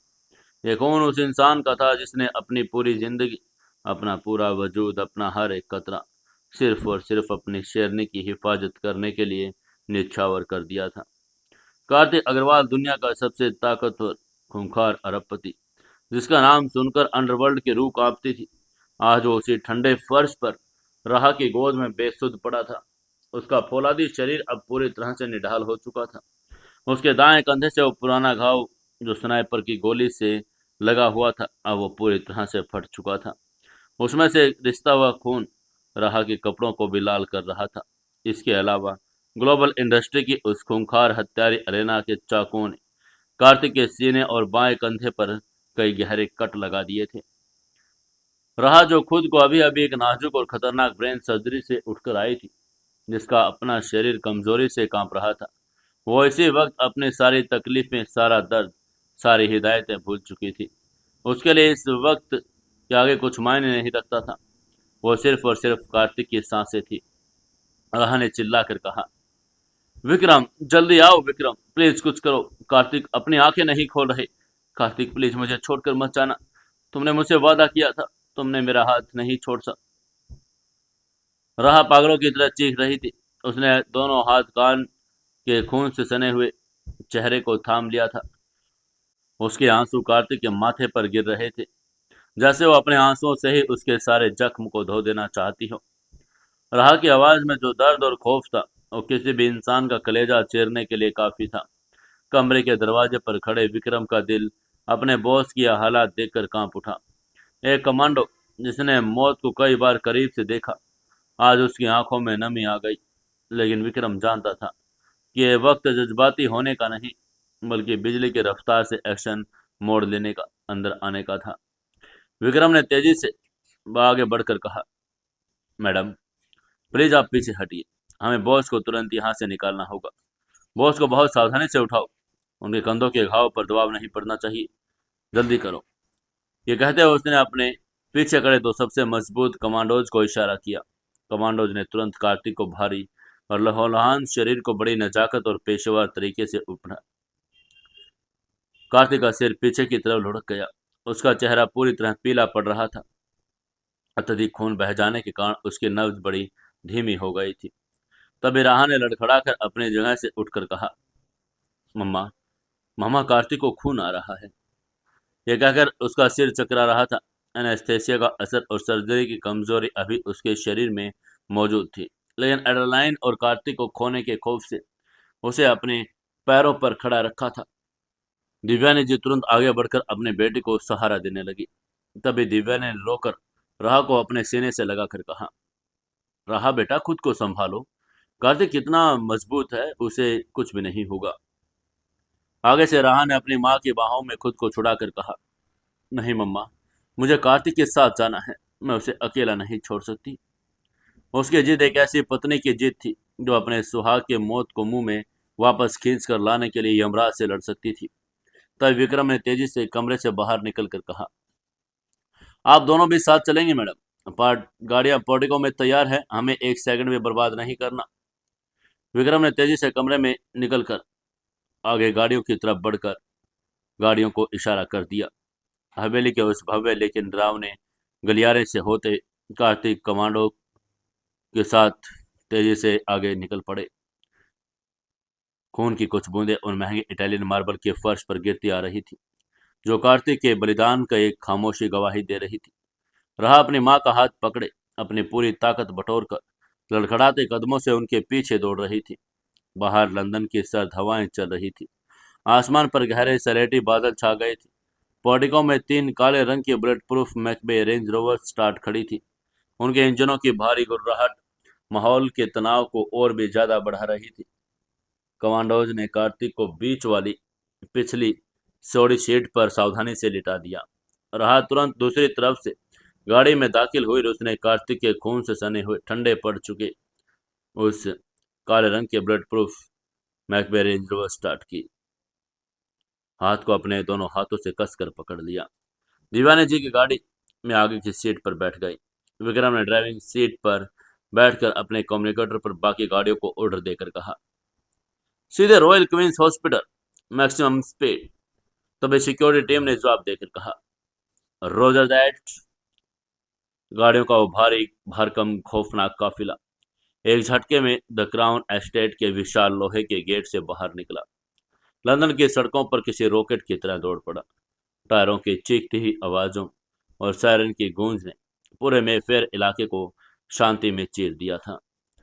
ये खून उस इंसान का था जिसने अपनी पूरी जिंदगी, अपना पूरा वजूद, अपना हर एक कतरा सिर्फ और सिर्फ अपनी शेरनी की हिफाजत करने के लिए निछावर कर दिया था। कार्तिक अग्रवाल दुनिया का सबसे ताकतवर, खूंखार अरबपति, जिसका नाम सुनकर अंडरवर्ल्ड की रूह कांपती थी, आज वो उसी ठंडे फर्श पर राहा की गोद में बेसुध पड़ा था। उसका फौलादी शरीर अब पूरी तरह से निढाल हो चुका था। उसके दाएं कंधे से वो पुराना घाव जो स्नाइपर की गोली से लगा हुआ था, अब वो पूरी तरह से फट चुका था। उसमें से रिश्ता हुआ खून राहा के कपड़ों को भी लाल कर रहा था। इसके अलावा ग्लोबल इंडस्ट्री की उस खूंखार हत्यारी अरेना के चाकुओं ने कार्तिक के सीने और बाएं कंधे पर कई गहरे कट लगा दिए थे। राहा, जो खुद को अभी अभी एक नाजुक और खतरनाक ब्रेन सर्जरी से उठकर आई थी, जिसका अपना शरीर कमजोरी से कांप रहा था, वो इसी वक्त अपनी सारी तकलीफें, सारा दर्द, सारी हिदायतें भूल चुकी थी। उसके लिए इस वक्त के आगे कुछ मायने नहीं रखता था। वो सिर्फ और सिर्फ कार्तिक की सांसें थी। राह ने चिल्लाकर कहा, विक्रम जल्दी आओ, विक्रम प्लीज कुछ करो। कार्तिक अपनी आंखें नहीं खोल रहे। कार्तिक प्लीज मुझे छोड़कर मत जाना। तुमने मुझसे वादा किया था, तुमने मेरा हाथ नहीं छोड़ सा। राह पागलों की तरह चीख रही थी। उसने दोनों हाथ कान के खून से सने हुए चेहरे को थाम लिया था। उसके आंसू कार्तिक के माथे पर गिर रहे थे, जैसे वो अपने आंसुओं से ही उसके सारे जख्म को धो देना चाहती हो। राह की आवाज में जो दर्द और खौफ था, वो किसी भी इंसान का कलेजा चीरने के लिए काफी था। कमरे के दरवाजे पर खड़े विक्रम का दिल अपने बॉस की यह हालात देखकर कांप उठा। एक कमांडो जिसने मौत को कई बार करीब से देखा, आज उसकी आंखों में नमी आ गई। लेकिन विक्रम जानता था कि यह वक्त जज्बाती होने का नहीं, बल्कि बिजली की रफ्तार से एक्शन मोड़ लेने का, अंदर आने का था। विक्रम ने तेजी से आगे बढ़कर कहा, मैडम प्लीज आप पीछे हटिए। हमें बॉस को तुरंत यहाँ से निकालना होगा। बॉस को बहुत सावधानी से उठाओ। उनके कंधों के घाव पर दबाव नहीं पड़ना चाहिए। जल्दी करो। ये कहते हुए उसने अपने पीछे खड़े दो सबसे मजबूत कमांडोज को इशारा किया। कमांडोज ने तुरंत कार्तिक को भारी और लहौलहान शरीर को बड़ी नजाकत और पेशेवर तरीके से उठा। कार्तिक का सिर पीछे की तरफ लुढ़क गया। उसका चेहरा पूरी तरह पीला पड़ रहा था। अत्यधिक खून बह जाने के कारण उसकी नब्ज बड़ी धीमी हो गई थी। तभी राहा ने लड़खड़ाकर अपनी जगह से उठकर कहा, मम्मा, मामा कार्तिक को खून आ रहा है। यह कहकर उसका सिर चकरा रहा था। एनेस्थेसिया का असर और सर्जरी की कमजोरी अभी उसके शरीर में मौजूद थी, लेकिन एड्रेनालाइन और कार्तिक को खोने के खौफ से उसे अपने पैरों पर खड़ा रखा था। दिव्या ने जी तुरंत आगे बढ़कर अपने बेटे को सहारा देने लगी। तभी दिव्या ने रोकर राह को अपने सीने से लगाकर कहा, राह बेटा खुद को संभालो। कार्तिक कितना मजबूत है, उसे कुछ भी नहीं होगा। आगे से राह ने अपनी माँ की बाहों में खुद को छुड़ाकर कहा, नहीं मम्मा, मुझे कार्तिक के साथ जाना है। मैं उसे अकेला नहीं छोड़ सकती। उसकी जिद एक ऐसी पत्नी की जिद थी जो अपने सुहाग के मौत को मुंह में वापस खींच कर लाने के लिए यमराज से लड़ सकती थी। तब विक्रम ने तेजी से कमरे से बाहर निकलकर कहा, आप दोनों भी साथ चलेंगे मैडम। गाड़ियां पोर्टिको में तैयार है, हमें एक सेकंड भी बर्बाद नहीं करना। विक्रम ने तेजी से कमरे में निकलकर आगे गाड़ियों की तरफ बढ़कर गाड़ियों को इशारा कर दिया। हवेली के उस भव्य लेकिन डरावने गलियारे से होते कार्तिक कमांडो के साथ तेजी से आगे निकल पड़े। खून की कुछ बूंदें उन महंगे इटालियन मार्बल के फर्श पर गिरती आ रही थी, जो कार्तिक के बलिदान का एक खामोशी गवाही दे रही थी। राह अपनी माँ का हाथ पकड़े अपनी पूरी ताकत बटोर कर लड़खड़ाते कदमों से उनके पीछे दौड़ रही थी। बाहर लंदन की सर्द हवाएं चल रही थी। आसमान पर गहरे सलेटी बादल छा गए थे। पोर्टिको में 3 काले रंग की बुलेट प्रूफ मैकबे रेंज रोवर स्टार्ट खड़ी थी। उनके इंजनों की भारी गुर्राहट माहौल के तनाव को और भी ज्यादा बढ़ा रही थी। कमांडोज ने कार्तिक को बीच वाली पिछली चौड़ी सीट पर सावधानी से लिटा दिया। राह तुरंत दूसरी तरफ से गाड़ी में दाखिल हुई और उसने कार्तिक के खून से सने हुए ठंडे पड़ चुके उस काले रंग के बुलेट प्रूफ मैकबे रेंज रोवर स्टार्ट की। हाथ को अपने दोनों हाथों से कसकर पकड़ लिया। दीवाने जी की गाड़ी में आगे की सीट पर बैठ गई। विक्रम ने ड्राइविंग सीट पर बैठकर अपने कम्युनिकेटर पर बाकी गाड़ियों को ऑर्डर देकर कहा, सीधे royal queens hospital, maximum speed. तभी सिक्योरिटी टीम ने जवाब देकर कहा, रोजर दैट। गाड़ियों का वो भारी भरकम खौफनाक काफिला एक झटके में द क्राउन एस्टेट के विशाल लोहे के गेट से बाहर निकला। लंदन की सड़कों पर किसी रॉकेट की तरह दौड़ पड़ा। टायरों की चीखती हुई आवाजों और सायरन की गूंज ने पूरे मेफेयर इलाके को शांति में चीर दिया था।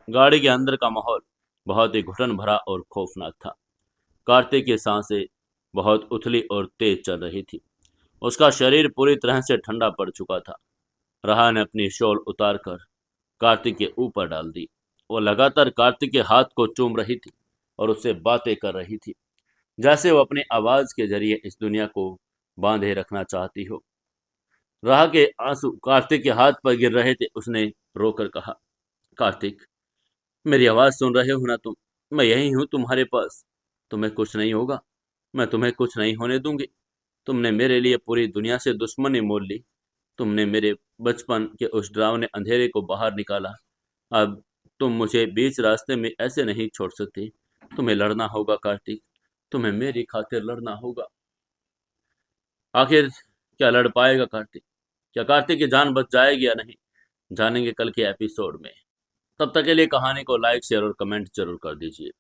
गाड़ी के अंदर का माहौल बहुत ही घुटन भरा और खौफनाक था। कार्तिक की सांसें बहुत उथली और तेज चल रही थी। उसका शरीर पूरी तरह से ठंडा पड़ चुका था। राह ने अपनी शॉल उतारकर कार्तिक के ऊपर डाल दी। वो लगातार कार्तिक के हाथ को चूम रही थी और उससे बातें कर रही थी, जैसे वो अपनी आवाज के जरिए इस दुनिया को बांधे रखना चाहती हो। राह के आंसू कार्तिक के हाथ पर गिर रहे थे। उसने रोकर कहा, कार्तिक, मेरी आवाज सुन रहे हो ना तुम? मैं यही हूं तुम्हारे पास। तुम्हें कुछ नहीं होगा। मैं तुम्हें कुछ नहीं होने दूंगी। तुमने मेरे लिए पूरी दुनिया से दुश्मनी मोल ली। तुमने मेरे बचपन के उस डरावने अंधेरे को बाहर निकाला। अब तुम मुझे बीच रास्ते में ऐसे नहीं छोड़ सकती। तुम्हें लड़ना होगा कार्तिक, तुम्हें मेरी खातिर लड़ना होगा। आखिर क्या लड़ पाएगा कार्तिक? क्या कार्तिक की जान बच जाएगी या नहीं, जानेंगे कल के एपिसोड में। तब तक के लिए कहानी को लाइक शेयर और कमेंट जरूर कर दीजिए।